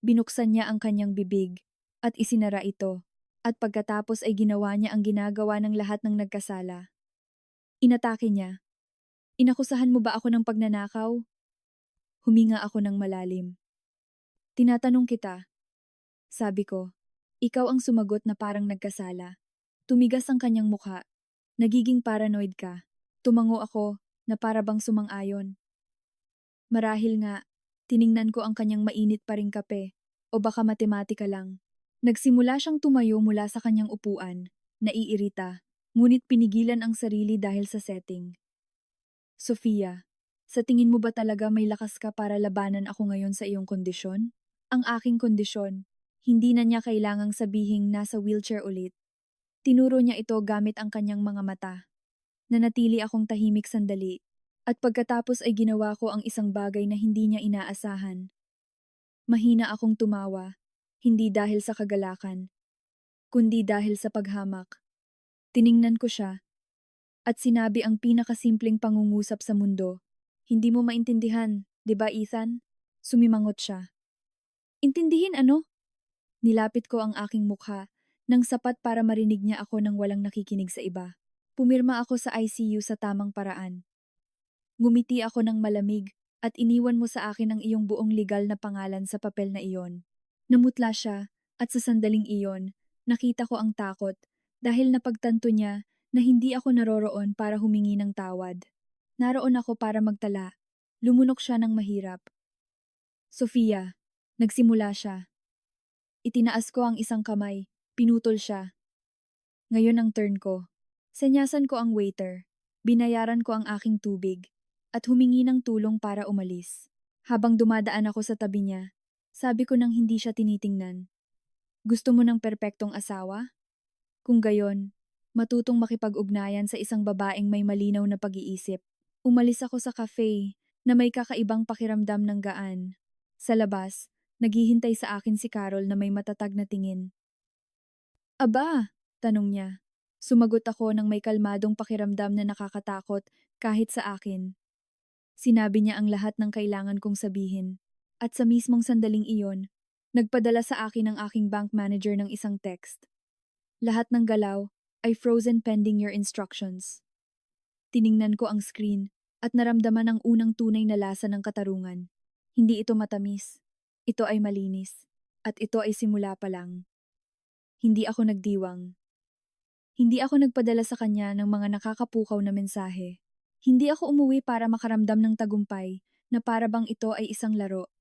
Binuksan niya ang kanyang bibig at isinara ito. At pagkatapos ay ginawa niya ang ginagawa ng lahat ng nagkasala. Inatake niya. Inakusahan mo ba ako ng pagnanakaw? Huminga ako ng malalim. Tinatanong kita. Sabi ko. Ikaw ang sumagot na parang nagkasala. Tumigas ang kanyang mukha. Nagiging paranoid ka. Tumango ako na para bang sumang-ayon. Marahil nga, tiningnan ko ang kanyang mainit pa ring kape o baka matematika lang. Nagsimula siyang tumayo mula sa kanyang upuan, naiirita, ngunit pinigilan ang sarili dahil sa setting. Sofia, sa tingin mo ba talaga may lakas ka para labanan ako ngayon sa iyong kondisyon? Ang aking kondisyon, hindi na niya kailangang sabihing nasa wheelchair ulit. Tinuro niya ito gamit ang kanyang mga mata. Nanatili akong tahimik sandali, at pagkatapos ay ginawa ko ang isang bagay na hindi niya inaasahan. Mahina akong tumawa, hindi dahil sa kagalakan, kundi dahil sa paghamak. Tiningnan ko siya, at sinabi ang pinakasimpleng pangungusap sa mundo. Hindi mo maintindihan, di ba Ethan? Sumimangot siya. Intindihin ano? Nilapit ko ang aking mukha, nang sapat para marinig niya ako nang walang nakikinig sa iba. Pumirma ako sa ICU sa tamang paraan. Ngumiti ako ng malamig at iniwan mo sa akin ang iyong buong legal na pangalan sa papel na iyon. Namutla siya at sa sandaling iyon, nakita ko ang takot dahil napagtanto niya na hindi ako naroroon para humingi ng tawad. Naroon ako para magtala. Lumunok siya ng mahirap. Sofia, nagsimula siya. Itinaas ko ang isang kamay, pinutol siya. Ngayon ang turn ko. Senyasan ko ang waiter. Binayaran ko ang aking tubig at humingi ng tulong para umalis. Habang dumadaan ako sa tabi niya, sabi ko nang hindi siya tinitingnan. Gusto mo ng perpektong asawa? Kung gayon, matutong makipag-ugnayan sa isang babaeng may malinaw na pag-iisip. Umalis ako sa cafe na may kakaibang pakiramdam ng gaan. Sa labas, naghihintay sa akin si Carol na may matatag na tingin. Aba, tanong niya. Sumagot ako ng may kalmadong pakiramdam na nakakatakot kahit sa akin. Sinabi niya ang lahat ng kailangan kong sabihin. At sa mismong sandaling iyon, nagpadala sa akin ang aking bank manager ng isang text. Lahat ng galaw ay frozen pending your instructions. Tiningnan ko ang screen at naramdaman ang unang tunay na lasa ng katarungan. Hindi ito matamis. Ito ay malinis. At ito ay simula pa lang. Hindi ako nagdiwang. Hindi ako nagpadala sa kanya ng mga nakakapukaw na mensahe. Hindi ako umuwi para makaramdam ng tagumpay na para bang ito ay isang laro.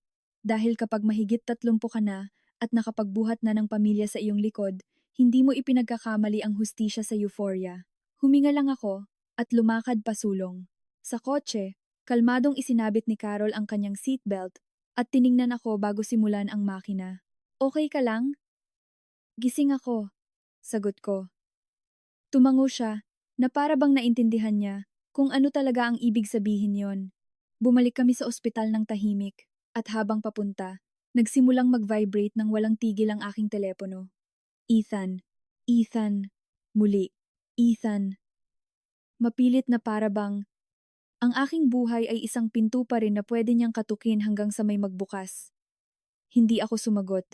Dahil kapag mahigit 30 ka na at nakapagbuhat na ng pamilya sa iyong likod, hindi mo ipinagkakamali ang hustisya sa euphoria. Huminga lang ako at lumakad pasulong. Sa kotse, kalmadong isinabit ni Carol ang kanyang seatbelt at tiningnan ako bago simulan ang makina. Okay ka lang? Gising ako, sagot ko. Tumango siya na para bang naintindihan niya kung ano talaga ang ibig sabihin yon. Bumalik kami sa ospital ng tahimik at habang papunta, nagsimulang mag-vibrate ng walang tigil ang aking telepono. Ethan, Ethan, muli, Ethan. Mapilit na para bang ang aking buhay ay isang pinto pa rin na pwede niyang katukin hanggang sa may magbukas. Hindi ako sumagot.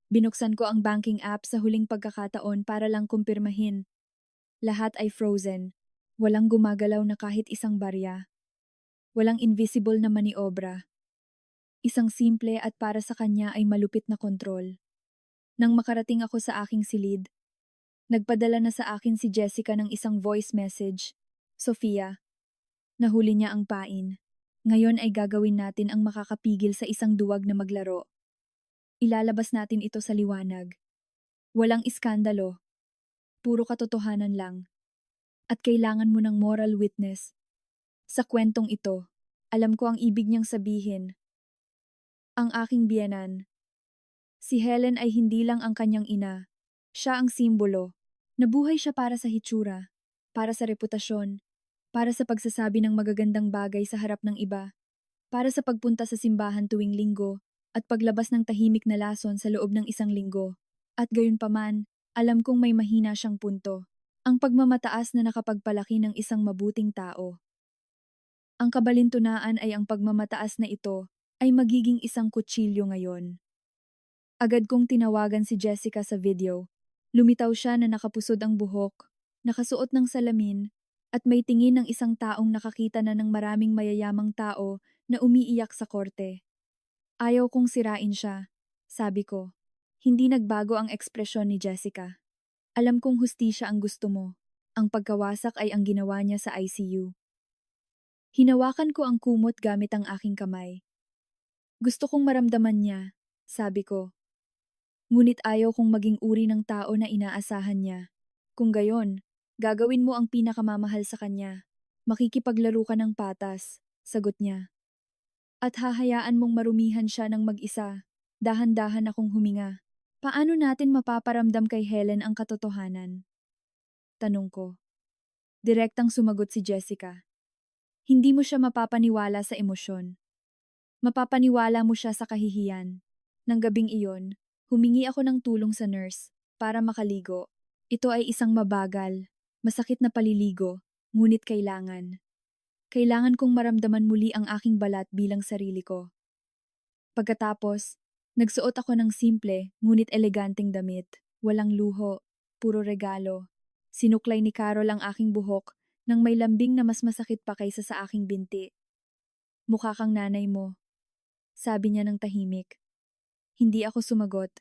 Binuksan ko ang banking app sa huling pagkakataon para lang kumpirmahin. Lahat ay frozen. Walang gumagalaw na kahit isang barya. Walang invisible na maniobra. Isang simple at para sa kanya ay malupit na kontrol. Nang makarating ako sa aking silid, nagpadala na sa akin si Jessica ng isang voice message. Sofia, nahuli niya ang pain. Ngayon ay gagawin natin ang makakapigil sa isang duwag na maglaro. Ilalabas natin ito sa liwanag. Walang iskandalo. Puro katotohanan lang. At kailangan mo ng moral witness. Sa kwentong ito, alam ko ang ibig niyang sabihin. Ang aking biyenan. Si Helen ay hindi lang ang kanyang ina. Siya ang simbolo. Nabuhay siya para sa hitsura, para sa reputasyon, para sa pagsasabi ng magagandang bagay sa harap ng iba, para sa pagpunta sa simbahan tuwing linggo, at paglabas ng tahimik na lason sa loob ng isang linggo. At gayunpaman, alam kong may mahina siyang punto. Ang pagmamataas na nakapagpalaki ng isang mabuting tao. Ang kabalintunaan ay ang pagmamataas na ito ay magiging isang kutsilyo ngayon. Agad kong tinawagan si Jessica sa video. Lumitaw siya na nakapusod ang buhok, nakasuot ng salamin, at may tingin ng isang taong nakakita na ng maraming mayayamang tao na umiiyak sa korte. Ayaw kong sirain siya, sabi ko. Hindi nagbago ang ekspresyon ni Jessica. Alam kong hustisya ang gusto mo. Ang pagkawasak ay ang ginawa niya sa ICU. Hinawakan ko ang kumot gamit ang aking kamay. Gusto kong maramdaman niya, sabi ko. Ngunit ayaw kong maging uri ng tao na inaasahan niya. Kung gayon, gagawin mo ang pinakamamahal sa kanya. Makikipaglaro ka ng patas, sagot niya. At hahayaan mong marumihan siya ng mag-isa. Dahan-dahan akong huminga. Paano natin mapaparamdam kay Helen ang katotohanan? Tanong ko. Direktang sumagot si Jessica. Hindi mo siya mapapaniwala sa emosyon. Mapapaniwala mo siya sa kahihiyan. Nang gabing iyon, humingi ako ng tulong sa nurse para makaligo. Ito ay isang mabagal, masakit na paliligo, ngunit kailangan. Kailangan kong maramdaman muli ang aking balat bilang sarili ko. Pagkatapos, nagsuot ako ng simple ngunit eleganteng damit, walang luho, puro regalo. Sinuklay ni Carol ang aking buhok nang may lambing na mas masakit pa kaysa sa aking binti. Mukha kang nanay mo, sabi niya ng tahimik. Hindi ako sumagot.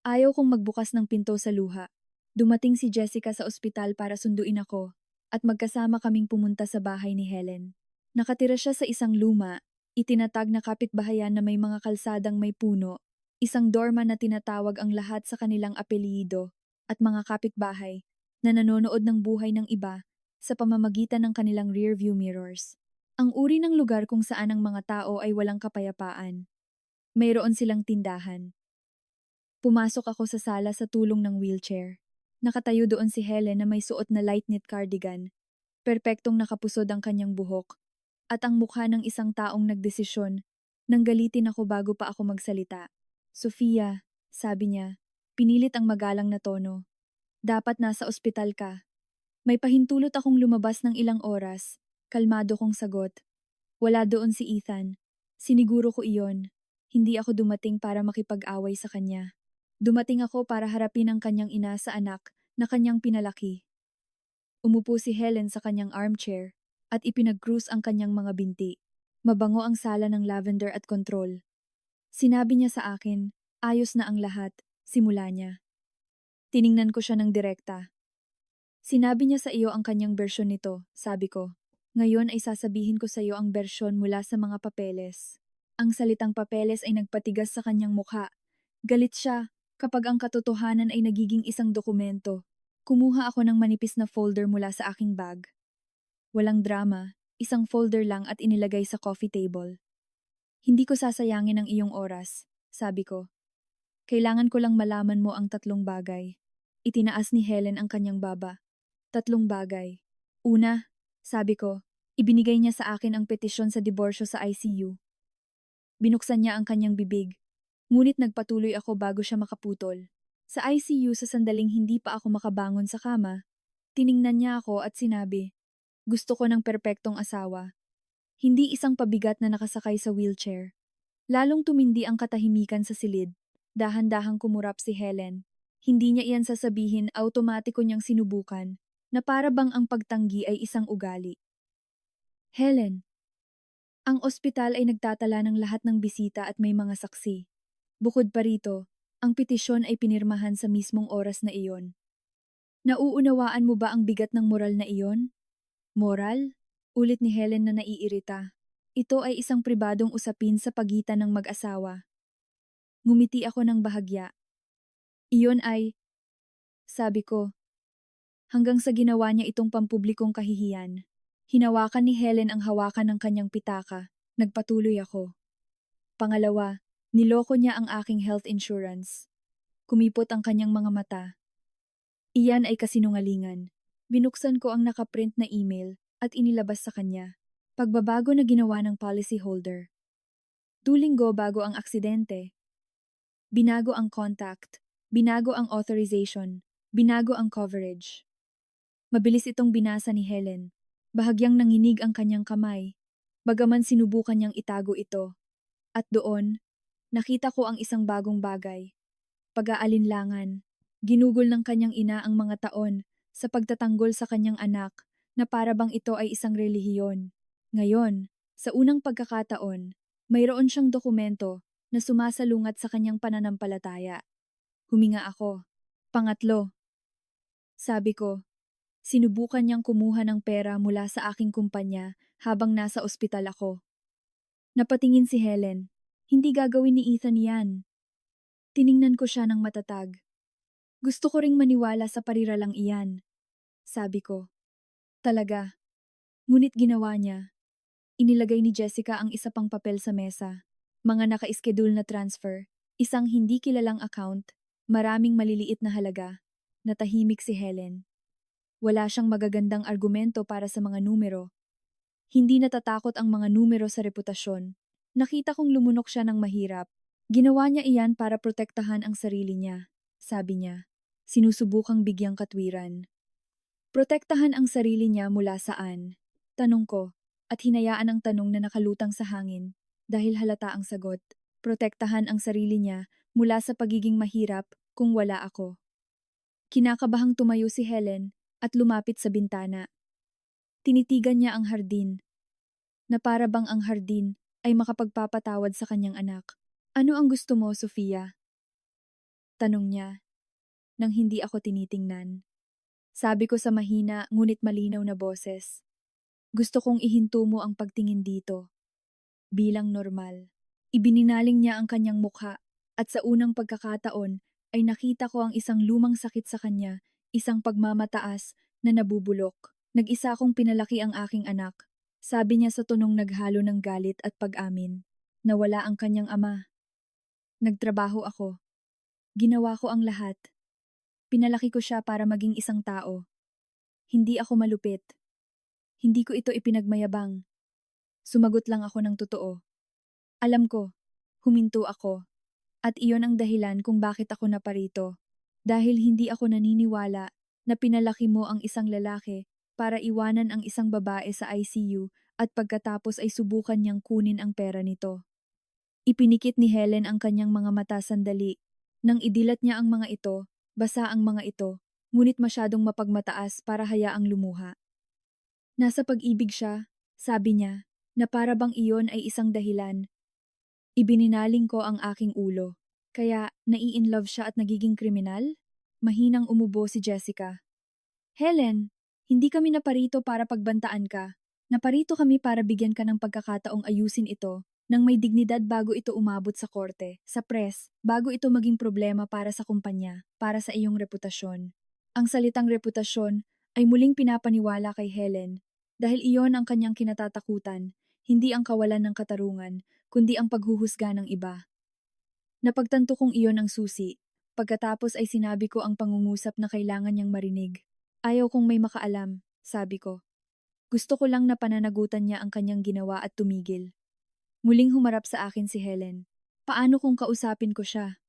Ayaw kong magbukas ng pinto sa luha. Dumating si Jessica sa ospital para sunduin ako at magkasama kaming pumunta sa bahay ni Helen. Nakatira siya sa isang luma, itinatag na kapitbahayan na may mga kalsadang may puno, isang dorma na tinatawag ang lahat sa kanilang apelyido, at mga kapitbahay na nanonood ng buhay ng iba sa pamamagitan ng kanilang rearview mirrors. Ang uri ng lugar kung saan ang mga tao ay walang kapayapaan. Mayroon silang tindahan. Pumasok ako sa sala sa tulong ng wheelchair. Nakatayo doon si Helen na may suot na light knit cardigan. Perpektong nakapusod ang kanyang buhok. At ang mukha ng isang taong nagdesisyon nang galitin ako bago pa ako magsalita. Sofia, sabi niya, pinilit ang magalang na tono. Dapat nasa ospital ka. May pahintulot akong lumabas ng ilang oras. Kalmado kong sagot. Wala doon si Ethan. Siniguro ko iyon. Hindi ako dumating para makipag-away sa kanya. Dumating ako para harapin ang kanyang ina sa anak na kanyang pinalaki. Umupo si Helen sa kanyang armchair at ipinag-cruise ang kanyang mga binti. Mabango ang sala ng lavender at control. Sinabi niya sa akin, ayos na ang lahat, simula niya. Tiningnan ko siya ng direkta. Sinabi niya sa iyo ang kanyang bersyon nito, sabi ko. Ngayon ay sasabihin ko sa iyo ang bersyon mula sa mga papeles. Ang salitang papeles ay nagpatigas sa kanyang mukha. Galit siya kapag ang katotohanan ay nagiging isang dokumento. Kumuha ako ng manipis na folder mula sa aking bag. Walang drama, isang folder lang at inilagay sa coffee table. Hindi ko sasayangin ang iyong oras, sabi ko. Kailangan ko lang malaman mo ang 3 bagay. Itinaas ni Helen ang kanyang baba. 3 bagay. Una, sabi ko, ibinigay niya sa akin ang petisyon sa diborsyo sa ICU. Binuksan niya ang kanyang bibig. Ngunit nagpatuloy ako bago siya makaputol. Sa ICU sa sandaling hindi pa ako makabangon sa kama, tiningnan niya ako at sinabi, gusto ko ng perpektong asawa. Hindi isang pabigat na nakasakay sa wheelchair. Lalong tumindi ang katahimikan sa silid. Dahan-dahang kumurap si Helen. Hindi niya iyan sasabihin, automatiko niyang sinubukan, na para bang ang pagtanggi ay isang ugali. Helen. Ang ospital ay nagtatala ng lahat ng bisita at may mga saksi. Bukod pa rito, ang petisyon ay pinirmahan sa mismong oras na iyon. Nauunawaan mo ba ang bigat ng moral na iyon? Moral? Ulit ni Helen na naiirita. Ito ay isang pribadong usapin sa pagitan ng mag-asawa. Ngumiti ako ng bahagya. Iyon ay, sabi ko, hanggang sa ginawa niya itong pampublikong kahihiyan. Hinawakan ni Helen ang hawakan ng kanyang pitaka. Nagpatuloy ako. Pangalawa, niloko niya ang aking health insurance. Kumipot ang kanyang mga mata. Iyan ay kasinungalingan. Binuksan ko ang nakaprint na email at inilabas sa kanya. Pagbabago na ginawa ng policyholder. 2 linggo bago ang aksidente. Binago ang contact. Binago ang authorization. Binago ang coverage. Mabilis itong binasa ni Helen. Bahagyang nanginig ang kanyang kamay. Bagaman sinubukan niyang itago ito. At doon, nakita ko ang isang bagong bagay. Pag-aalinlangan. Ginugol ng kanyang ina ang mga taon sa pagtatanggol sa kanyang anak na para bang ito ay isang relihiyon. Ngayon, sa unang pagkakataon, mayroon siyang dokumento na sumasalungat sa kanyang pananampalataya. Huminga ako. Pangatlo, sabi ko, sinubukan niyang kumuha ng pera mula sa aking kumpanya habang nasa ospital ako. Napatingin si Helen. Hindi gagawin ni Ethan yan. Tiningnan ko siya ng matatag. Gusto ko ring maniwala sa pariralang iyan. Sabi ko. Talaga. Ngunit ginawa niya. Inilagay ni Jessica ang isa pang papel sa mesa. Mga naka-schedule na transfer, isang hindi kilalang account, maraming maliliit na halaga. Natahimik si Helen. Wala siyang magagandang argumento para sa mga numero. Hindi natatakot ang mga numero sa reputasyon. Nakita kong lumunok siya ng mahirap. Ginawa niya iyan para protektahan ang sarili niya, sabi niya. Sinusubukang bigyang katwiran. Protektahan ang sarili niya mula saan? Tanong ko, at hinayaan ang tanong na nakalutang sa hangin, dahil halata ang sagot. Protektahan ang sarili niya mula sa pagiging mahirap kung wala ako. Kinakabahang tumayo si Helen at lumapit sa bintana. Tinitigan niya ang hardin, na para bang ang hardin ay makapagpapatawad sa kanyang anak. Ano ang gusto mo, Sofia? Tanong niya, nang hindi ako tinitingnan. Sabi ko sa mahina ngunit malinaw na boses. Gusto kong ihinto mo ang pagtingin dito. Bilang normal. Ibininaling niya ang kanyang mukha at sa unang pagkakataon ay nakita ko ang isang lumang sakit sa kanya, isang pagmamataas na nabubulok. Nag-isa akong pinalaki ang aking anak. Sabi niya sa tonong naghalo ng galit at pag-amin. Nawala ang kanyang ama. Nagtrabaho ako. Ginawa ko ang lahat. Pinalaki ko siya para maging isang tao. Hindi ako malupit. Hindi ko ito ipinagmayabang. Sumagot lang ako ng totoo. Alam ko, huminto ako. At iyon ang dahilan kung bakit ako naparito. Dahil hindi ako naniniwala na pinalaki mo ang isang lalaki para iwanan ang isang babae sa ICU at pagkatapos ay subukan niyang kunin ang pera nito. Ipinikit ni Helen ang kanyang mga mata sandali. Nang idilat niya ang mga ito, basa ang mga ito, ngunit masyadong mapagmataas para hayaang lumuha. Nasa pag-ibig siya, sabi niya, na para bang iyon ay isang dahilan. Ibininaling ko ang aking ulo. Kaya, nai-inlove siya at nagiging kriminal? Mahinang umubo si Jessica. Helen, hindi kami naparito para pagbantaan ka. Naparito kami para bigyan ka ng pagkakataong ayusin ito nang may dignidad bago ito umabot sa korte, sa press, bago ito maging problema para sa kumpanya, para sa iyong reputasyon. Ang salitang reputasyon ay muling pinapaniwala kay Helen dahil iyon ang kanyang kinatatakutan, hindi ang kawalan ng katarungan, kundi ang paghuhusga ng iba. Napagtanto kong iyon ang susi. Pagkatapos ay sinabi ko ang pangungusap na kailangan niyang marinig. Ayaw kong may makaalam, sabi ko. Gusto ko lang na pananagutan niya ang kanyang ginawa at tumigil. Muling humarap sa akin si Helen. Paano kung kausapin ko siya?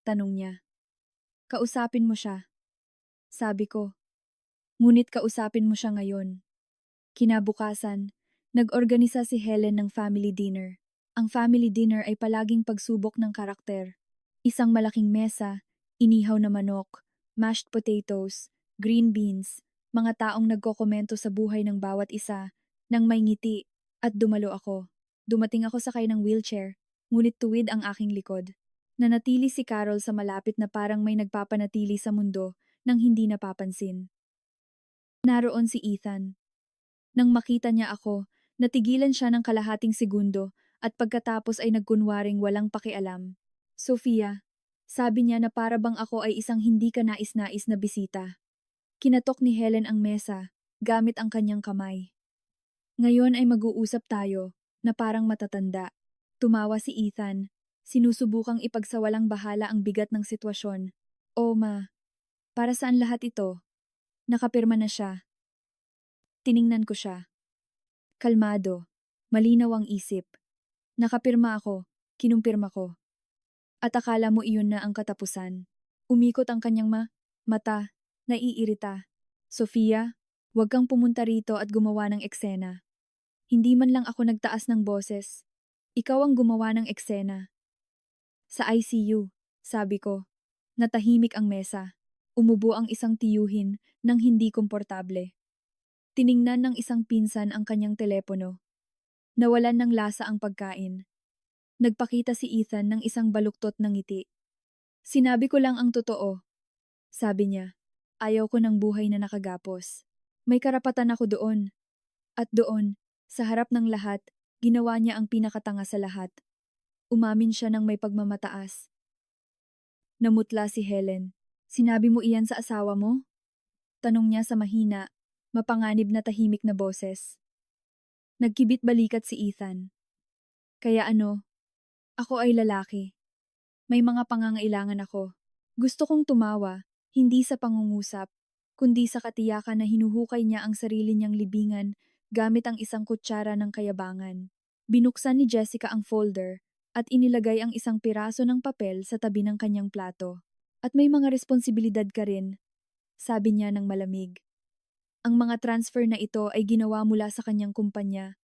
Tanong niya. Kausapin mo siya. Sabi ko. Ngunit kausapin mo siya ngayon. Kinabukasan, nag-organisa si Helen ng family dinner. Ang family dinner ay palaging pagsubok ng karakter. Isang malaking mesa, inihaw na manok, mashed potatoes, green beans, mga taong nagkokomento sa buhay ng bawat isa, nang may ngiti, at dumalo ako. Dumating ako sakay ng wheelchair, ngunit tuwid ang aking likod. Nanatili si Carol sa malapit na parang may nagpapanatili sa mundo nang hindi napapansin. Naroon si Ethan. Nang makita niya ako, natigilan siya ng kalahating segundo at pagkatapos ay nagkunwaring walang pakialam. Sofia, sabi niya na para bang ako ay isang hindi ka nais-nais na bisita. Kinatok ni Helen ang mesa, gamit ang kanyang kamay. Ngayon ay mag-uusap tayo, na parang matatanda. Tumawa si Ethan, sinusubukang ipagsawalang bahala ang bigat ng sitwasyon. O ma, para saan lahat ito? Nakapirma na siya. Tiningnan ko siya. Kalmado, malinaw ang isip. Nakapirma ako, kinumpirma ko. At akala mo iyon na ang katapusan. Umikot ang kanyang mata, naiirita. Sofia, huwag kang pumunta rito at gumawa ng eksena. Hindi man lang ako nagtaas ng boses. Ikaw ang gumawa ng eksena. Sa ICU, sabi ko. Natahimik ang mesa. Umubo ang isang tiyuhin nang hindi komportable. Tiningnan ng isang pinsan ang kanyang telepono. Nawalan ng lasa ang pagkain. Nagpakita si Ethan ng isang baluktot ng ngiti. Sinabi ko lang ang totoo. Sabi niya, ayaw ko ng buhay na nakagapos. May karapatan ako doon. At doon, sa harap ng lahat, ginawa niya ang pinakatanga sa lahat. Umamin siya ng may pagmamataas. Namutla si Helen. Sinabi mo iyan sa asawa mo? Tanong niya sa mahina, mapanganib na tahimik na boses. Nagkibit balikat si Ethan. Kaya ano? Ako ay lalaki. May mga pangangailangan ako. Gusto kong tumawa, hindi sa pangungusap, kundi sa katiyakan na hinuhukay niya ang sarili niyang libingan gamit ang isang kutsara ng kayabangan. Binuksan ni Jessica ang folder at inilagay ang isang piraso ng papel sa tabi ng kanyang plato. At may mga responsibilidad ka rin, sabi niya ng malamig. Ang mga transfer na ito ay ginawa mula sa kanyang kumpanya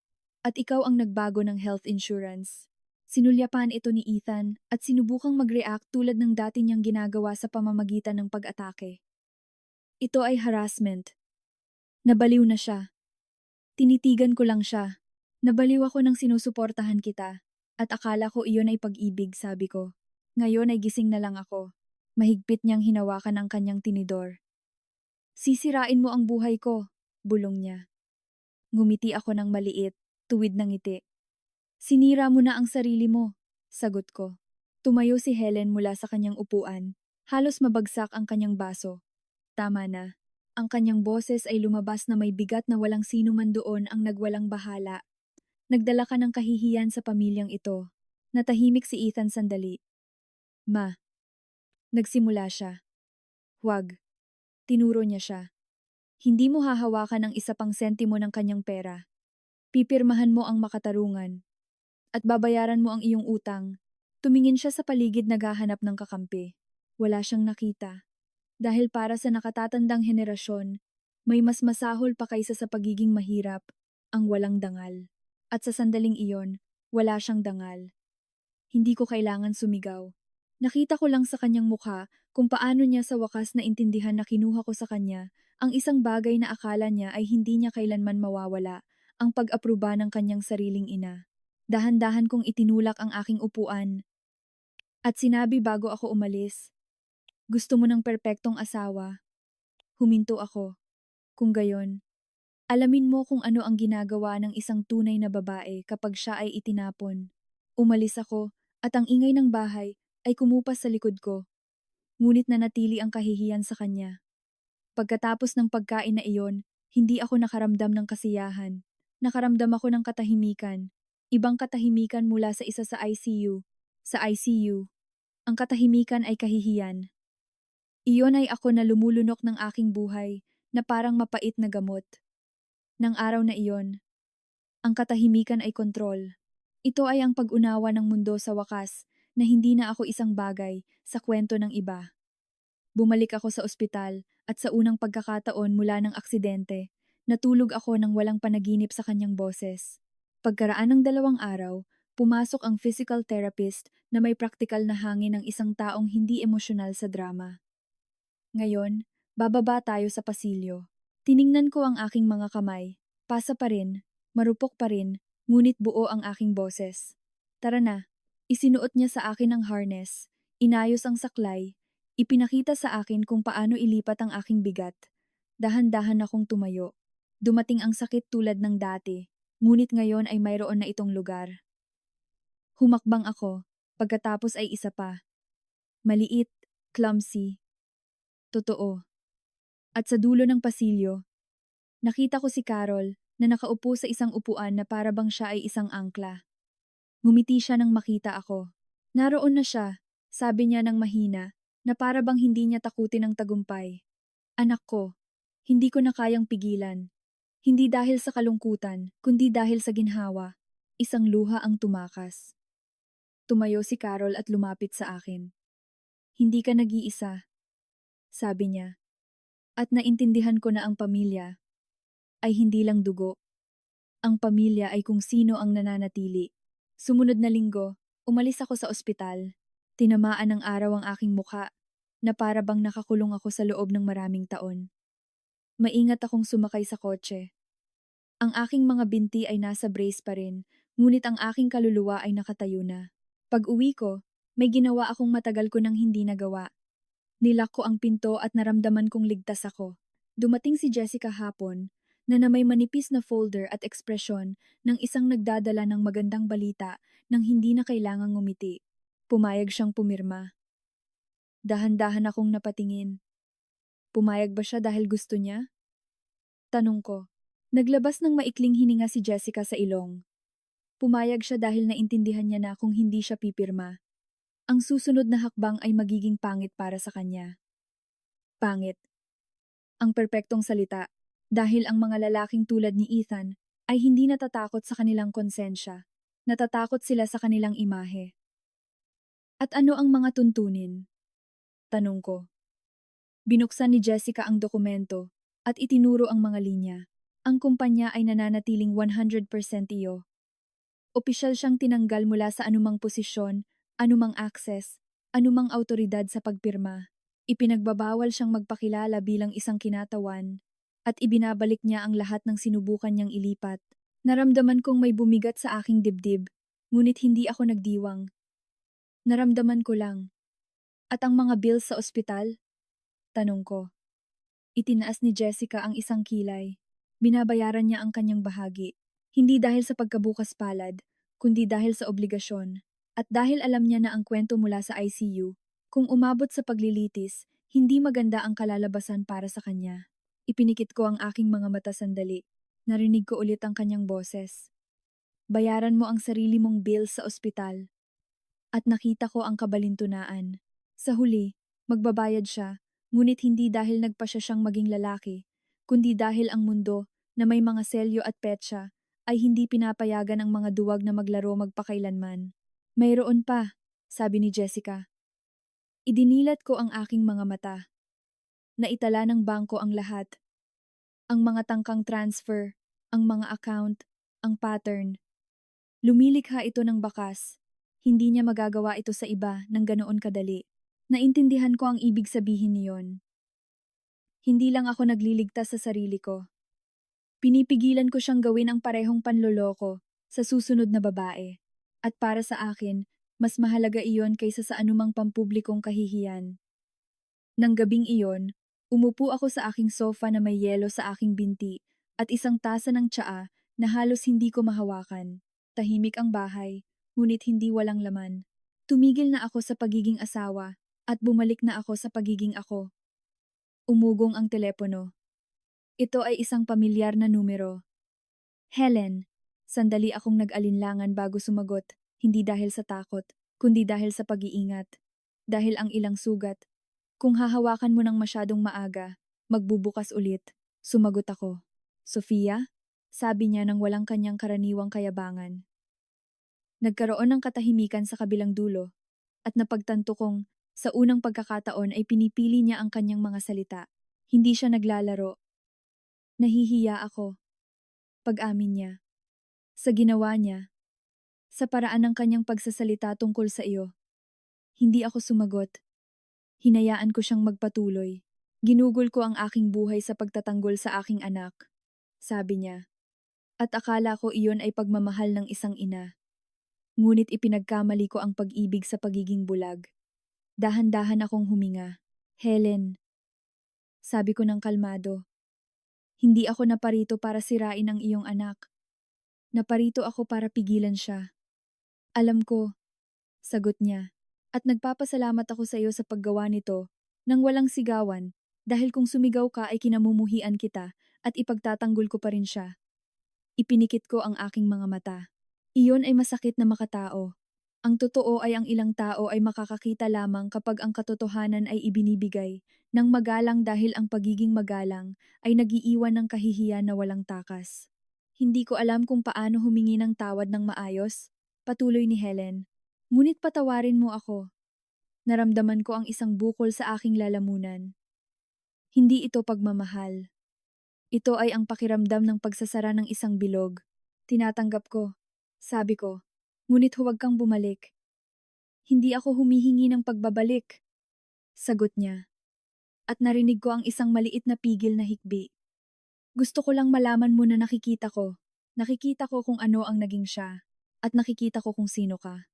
at ikaw ang nagbago ng health insurance. Sinulyapan ito ni Ethan at sinubukang mag-react tulad ng dati niyang ginagawa sa pamamagitan ng pag-atake. Ito ay harassment, Nabaliw na siya. Tinitigan ko lang siya. Nabaliw ako nang sinusuportahan kita. At akala ko iyon ay pag-ibig, sabi ko. Ngayon ay gising na lang ako. Mahigpit niyang hinawakan ang kanyang tinidor. Sisirain mo ang buhay ko, bulong niya. Ngumiti ako ng maliit, tuwid ng ngiti. Sinira mo na ang sarili mo, sagot ko. Tumayo si Helen mula sa kanyang upuan. Halos mabagsak ang kanyang baso. Tama na. Ang kanyang boses ay lumabas na may bigat na walang sino man doon ang nagwalang bahala. Nagdala ka ng kahihiyan sa pamilyang ito. Natahimik si Ethan sandali. Ma. Nagsimula siya. Huwag. Tinuro niya siya. Hindi mo hahawakan ang isa pang sentimo ng kanyang pera. Pipirmahan mo ang makatarungan. At babayaran mo ang iyong utang. Tumingin siya sa paligid naghahanap ng kakampi. Wala siyang nakita. Dahil para sa nakatatandang henerasyon, may mas masahol pa kaysa sa pagiging mahirap, ang walang dangal. At sa sandaling iyon, wala siyang dangal. Hindi ko kailangan sumigaw. Nakita ko lang sa kanyang mukha kung paano niya sa wakas na intindihan na kinuha ko sa kanya ang isang bagay na akala niya ay hindi niya kailanman mawawala, ang pag-apruba ng kanyang sariling ina. Dahan-dahan kong itinulak ang aking upuan. At sinabi bago ako umalis, gusto mo ng perpektong asawa. Huminto ako. Kung gayon, alamin mo kung ano ang ginagawa ng isang tunay na babae kapag siya ay itinapon. Umalis ako at ang ingay ng bahay ay kumupas sa likod ko. Ngunit nanatili ang kahihiyan sa kanya. Pagkatapos ng pagkain na iyon, hindi ako nakaramdam ng kasiyahan. Nakaramdam ako ng katahimikan. Ibang katahimikan mula sa isa sa ICU. Sa ICU, ang katahimikan ay kahihiyan. Iyon ay ako na lumulunok ng aking buhay na parang mapait na gamot. Nang araw na iyon, ang katahimikan ay kontrol. Ito ay ang pag-unawa ng mundo sa wakas na hindi na ako isang bagay sa kwento ng iba. Bumalik ako sa ospital at sa unang pagkakataon mula ng aksidente, natulog ako ng walang panaginip sa kanyang boses. Pagkaraan ng 2 araw, pumasok ang physical therapist na may praktikal na hangin ng isang taong hindi emosyonal sa drama. Ngayon, bababa tayo sa pasilyo. Tiningnan ko ang aking mga kamay. Pasa pa rin, marupok pa rin, ngunit buo ang aking boses. Tara na. Isinuot niya sa akin ang harness, inayos ang saklay, ipinakita sa akin kung paano ilipat ang aking bigat. Dahan-dahan akong tumayo. Dumating ang sakit tulad ng dati, ngunit ngayon ay mayroon na itong lugar. Humakbang ako, pagkatapos ay isa pa. Maliit, clumsy. Totoo. At sa dulo ng pasilyo, nakita ko si Carol na nakaupo sa isang upuan na para bang siya ay isang angkla. Ngumiti siya nang makita ako. Naroon na siya, sabi niya nang mahina, na para bang hindi niya takutin ang tagumpay. Anak ko, hindi ko na kayang pigilan. Hindi dahil sa kalungkutan, kundi dahil sa ginhawa. Isang luha ang tumakas. Tumayo si Carol at lumapit sa akin. Hindi ka nag-iisa, sabi niya. At naintindihan ko na ang pamilya ay hindi lang dugo. Ang pamilya ay kung sino ang nananatili. Sumunod na linggo, umalis ako sa ospital. Tinamaan ng araw ang aking mukha, na para bang nakakulong ako sa loob ng maraming taon. Maingat akong sumakay sa kotse. Ang aking mga binti ay nasa brace pa rin, ngunit ang aking kaluluwa ay nakatayo na. Pag uwi ko, may ginawa akong matagal ko nang hindi nagawa. Nilak ko ang pinto at naramdaman kong ligtas ako. Dumating si Jessica hapon, na may manipis na folder at ekspresyon ng isang nagdadala ng magandang balita nang hindi na kailangang ngumiti. Pumayag siyang pumirma. Dahan-dahan akong napatingin. Pumayag ba siya dahil gusto niya? Tanong ko. Naglabas ng maikling hininga si Jessica sa ilong. Pumayag siya dahil naintindihan niya na kung hindi siya pipirma, ang susunod na hakbang ay magiging pangit para sa kanya. Pangit. Ang perpektong salita, dahil ang mga lalaking tulad ni Ethan ay hindi natatakot sa kanilang konsensya, natatakot sila sa kanilang imahe. At ano ang mga tuntunin? Tanong ko. Binuksan ni Jessica ang dokumento at itinuro ang mga linya. Ang kumpanya ay nananatiling 100% iyo. Opisyal siyang tinanggal mula sa anumang posisyon, anumang access, anumang autoridad sa pagpirma. Ipinagbabawal siyang magpakilala bilang isang kinatawan at ibinabalik niya ang lahat ng sinubukan niyang ilipat. Naramdaman kong may bumigat sa aking dibdib, ngunit hindi ako nagdiwang. Naramdaman ko lang. At ang mga bills sa ospital? Tanong ko. Itinaas ni Jessica ang isang kilay. Binabayaran niya ang kanyang bahagi. Hindi dahil sa pagkabukas palad, kundi dahil sa obligasyon. At dahil alam niya na ang kwento mula sa ICU, kung umabot sa paglilitis, hindi maganda ang kalalabasan para sa kanya. Ipinikit ko ang aking mga mata sandali. Narinig ko ulit ang kanyang boses. Bayaran mo ang sarili mong bills sa ospital. At nakita ko ang kabalintunaan. Sa huli, magbabayad siya, ngunit hindi dahil nagpa siya siyang maging lalaki, kundi dahil ang mundo, na may mga selyo at petsa, ay hindi pinapayagan ang mga duwag na maglaro magpakailanman. Mayroon pa, sabi ni Jessica. Idinilat ko ang aking mga mata. Naitala ng bangko ang lahat. Ang mga tangkang transfer, ang mga account, ang pattern. Lumilikha ito ng bakas. Hindi niya magagawa ito sa iba ng ganoon kadali. Naintindihan ko ang ibig sabihin niyon. Hindi lang ako nagliligtas sa sarili ko. Pinipigilan ko siyang gawin ang parehong panloloko sa susunod na babae. At para sa akin, mas mahalaga iyon kaysa sa anumang pampublikong kahihiyan. Nang gabing iyon, umupo ako sa aking sofa na may yelo sa aking binti at isang tasa ng tsaa na halos hindi ko mahawakan. Tahimik ang bahay, ngunit hindi walang laman. Tumigil na ako sa pagiging asawa at bumalik na ako sa pagiging ako. Umugong ang telepono. Ito ay isang pamilyar na numero. Helen. Sandali akong nag-alinlangan bago sumagot, hindi dahil sa takot, kundi dahil sa pag-iingat. Dahil ang ilang sugat. Kung hahawakan mo ng masyadong maaga, magbubukas ulit. Sumagot ako. Sofia? Sabi niya nang walang kanyang karaniwang kayabangan. Nagkaroon ng katahimikan sa kabilang dulo, at napagtanto kong sa unang pagkakataon ay pinipili niya ang kanyang mga salita. Hindi siya naglalaro. Nahihiya ako. Pag-amin niya. Sa ginawa niya. Sa paraan ng kanyang pagsasalita tungkol sa iyo. Hindi ako sumagot. Hinayaan ko siyang magpatuloy. Ginugol ko ang aking buhay sa pagtatanggol sa aking anak. Sabi niya. At akala ko iyon ay pagmamahal ng isang ina. Ngunit ipinagkamali ko ang pag-ibig sa pagiging bulag. Dahan-dahan akong huminga. Helen. Sabi ko ng kalmado. Hindi ako naparito para sirain ang iyong anak. Naparito ako para pigilan siya. Alam ko, sagot niya, at nagpapasalamat ako sa iyo sa paggawa nito nang walang sigawan dahil kung sumigaw ka ay kinamumuhian kita at ipagtatanggol ko pa rin siya. Ipinikit ko ang aking mga mata. Iyon ay masakit na makatao. Ang totoo ay ang ilang tao ay makakakita lamang kapag ang katotohanan ay ibinibigay ng magalang dahil ang pagiging magalang ay nagiiwan ng kahihiyan na walang takas. Hindi ko alam kung paano humingi ng tawad ng maayos, patuloy ni Helen. Ngunit patawarin mo ako. Naramdaman ko ang isang bukol sa aking lalamunan. Hindi ito pagmamahal. Ito ay ang pakiramdam ng pagsasara ng isang bilog. Tinatanggap ko. Sabi ko, ngunit huwag kang bumalik. Hindi ako humihingi ng pagbabalik. Sagot niya. At narinig ko ang isang maliit na pigil na hikbi. Gusto ko lang malaman mo na nakikita ko. Nakikita ko kung ano ang naging siya. At nakikita ko kung sino ka.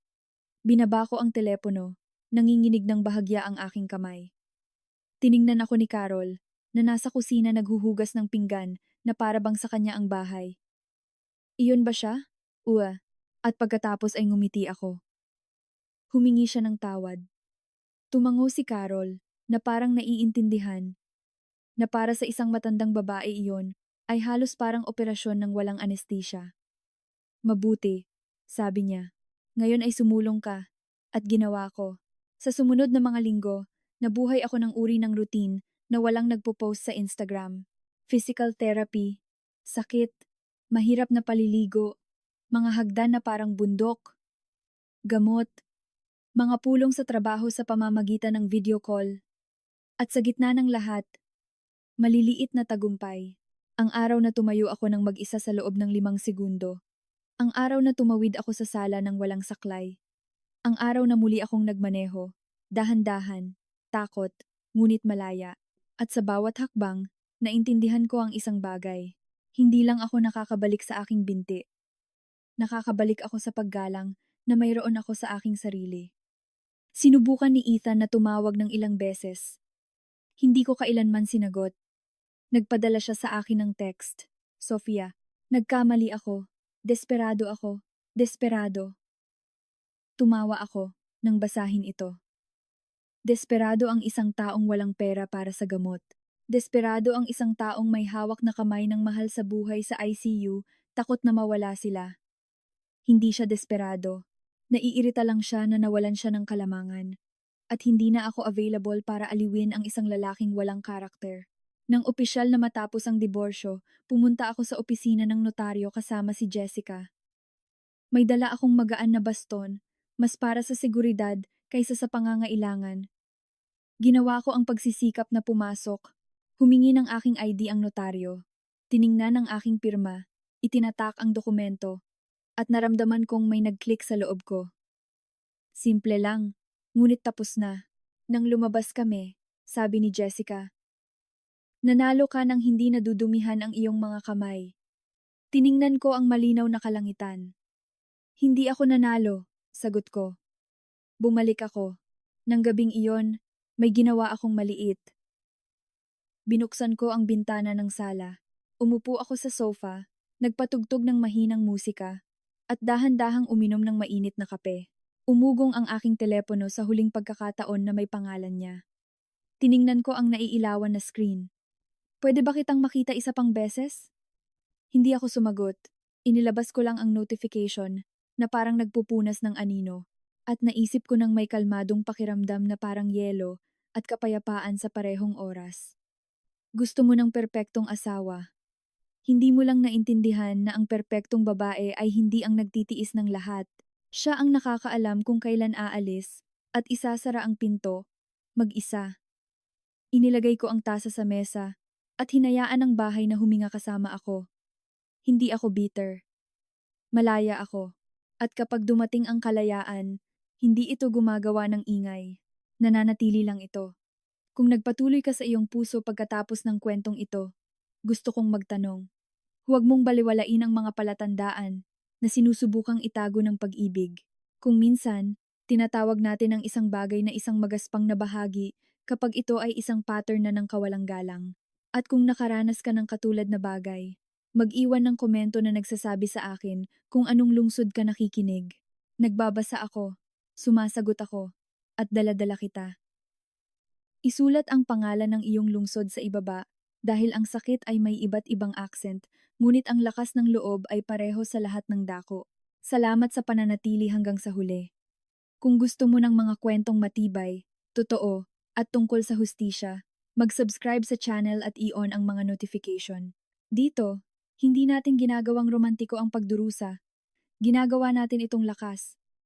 Binaba ko ang telepono. Nanginginig ng bahagya ang aking kamay. Tiningnan ako ni Carol, na nasa kusina naghuhugas ng pinggan na para bang sa kanya ang bahay. Iyon ba siya? Ua. At pagkatapos ay ngumiti ako. Humingi siya ng tawad. Tumango si Carol, na parang naiintindihan, na para sa isang matandang babae iyon, ay halos parang operasyon ng walang anesthesia. Mabuti, sabi niya. Ngayon ay sumulong ka, at ginawa ko. Sa sumunod na mga linggo, nabuhay ako ng uri ng routine na walang nagpo-post sa Instagram. Physical therapy, sakit, mahirap na paliligo, mga hagdan na parang bundok, gamot, mga pulong sa trabaho sa pamamagitan ng video call. At sa gitna ng lahat, maliliit na tagumpay. Ang araw na tumayo ako ng mag-isa sa loob ng 5 segundo. Ang araw na tumawid ako sa sala ng walang saklay. Ang araw na muli akong nagmaneho, dahan-dahan, takot, ngunit malaya. At sa bawat hakbang, naintindihan ko ang isang bagay. Hindi lang ako nakakabalik sa aking binti. Nakakabalik ako sa paggalang na mayroon ako sa aking sarili. Sinubukan ni Ethan na tumawag ng ilang beses. Hindi ko kailanman sinagot. Nagpadala siya sa akin ng text. Sofia, nagkamali ako. Desperado ako. Desperado. Tumawa ako nang basahin ito. Desperado ang isang taong walang pera para sa gamot. Desperado ang isang taong may hawak na kamay ng mahal sa buhay sa ICU, takot na mawala sila. Hindi siya desperado. Naiirita lang siya na nawalan siya ng kalamangan. At hindi na ako available para aliwin ang isang lalaking walang karakter. Nang opisyal na matapos ang diborsyo, pumunta ako sa opisina ng notaryo kasama si Jessica. May dala akong magaan na baston, mas para sa seguridad kaysa sa pangangailangan. Ginawa ko ang pagsisikap na pumasok. Humingi ng aking ID ang notaryo. Tiningnan ang aking pirma. Itinatak ang dokumento. At naramdaman kong may nag-click sa loob ko. Simple lang, ngunit tapos na. Nang lumabas kami, sabi ni Jessica, nanalo ka nang hindi nadudumihan ang iyong mga kamay. Tiningnan ko ang malinaw na kalangitan. Hindi ako nanalo, sagot ko. Bumalik ako. Nang gabing iyon, may ginawa akong maliit. Binuksan ko ang bintana ng sala. Umupo ako sa sofa, nagpatugtog ng mahinang musika, at dahan-dahang uminom ng mainit na kape. Umugong ang aking telepono sa huling pagkakataon na may pangalan niya. Tiningnan ko ang naiilawan na screen. Pwede ba kitang makita isa pang beses? Hindi ako sumagot. Inilabas ko lang ang notification na parang nagpupunas ng anino at naisip ko ng may kalmadong pakiramdam na parang yelo at kapayapaan sa parehong oras. Gusto mo ng perpektong asawa. Hindi mo lang naintindihan na ang perpektong babae ay hindi ang nagtitiis ng lahat. Siya ang nakakaalam kung kailan aalis at isasara ang pinto, mag-isa. Inilagay ko ang tasa sa mesa at hinayaan ang bahay na huminga kasama ako. Hindi ako bitter. Malaya ako. At kapag dumating ang kalayaan, hindi ito gumagawa ng ingay. Nananatili lang ito. Kung nagpatuloy ka sa iyong puso pagkatapos ng kwentong ito, gusto kong magtanong. Huwag mong baliwalain ang mga palatandaan na sinusubukang itago ng pag-ibig. Kung minsan, tinatawag natin ang isang bagay na isang magaspang na bahagi kapag ito ay isang pattern na ng kawalang galang. At kung nakaranas ka ng katulad na bagay, mag-iwan ng komento na nagsasabi sa akin kung anong lungsod ka nakikinig. Nagbabasa ako, sumasagot ako, at dala-dala kita. Isulat ang pangalan ng iyong lungsod sa ibaba dahil ang sakit ay may iba't ibang accent, ngunit ang lakas ng loob ay pareho sa lahat ng dako. Salamat sa pananatili hanggang sa huli. Kung gusto mo ng mga kwentong matibay, totoo, at tungkol sa hustisya, mag-subscribe sa channel at i-on ang mga notification. Dito, hindi natin ginagawang romantiko ang pagdurusa. Ginagawa natin itong lakas,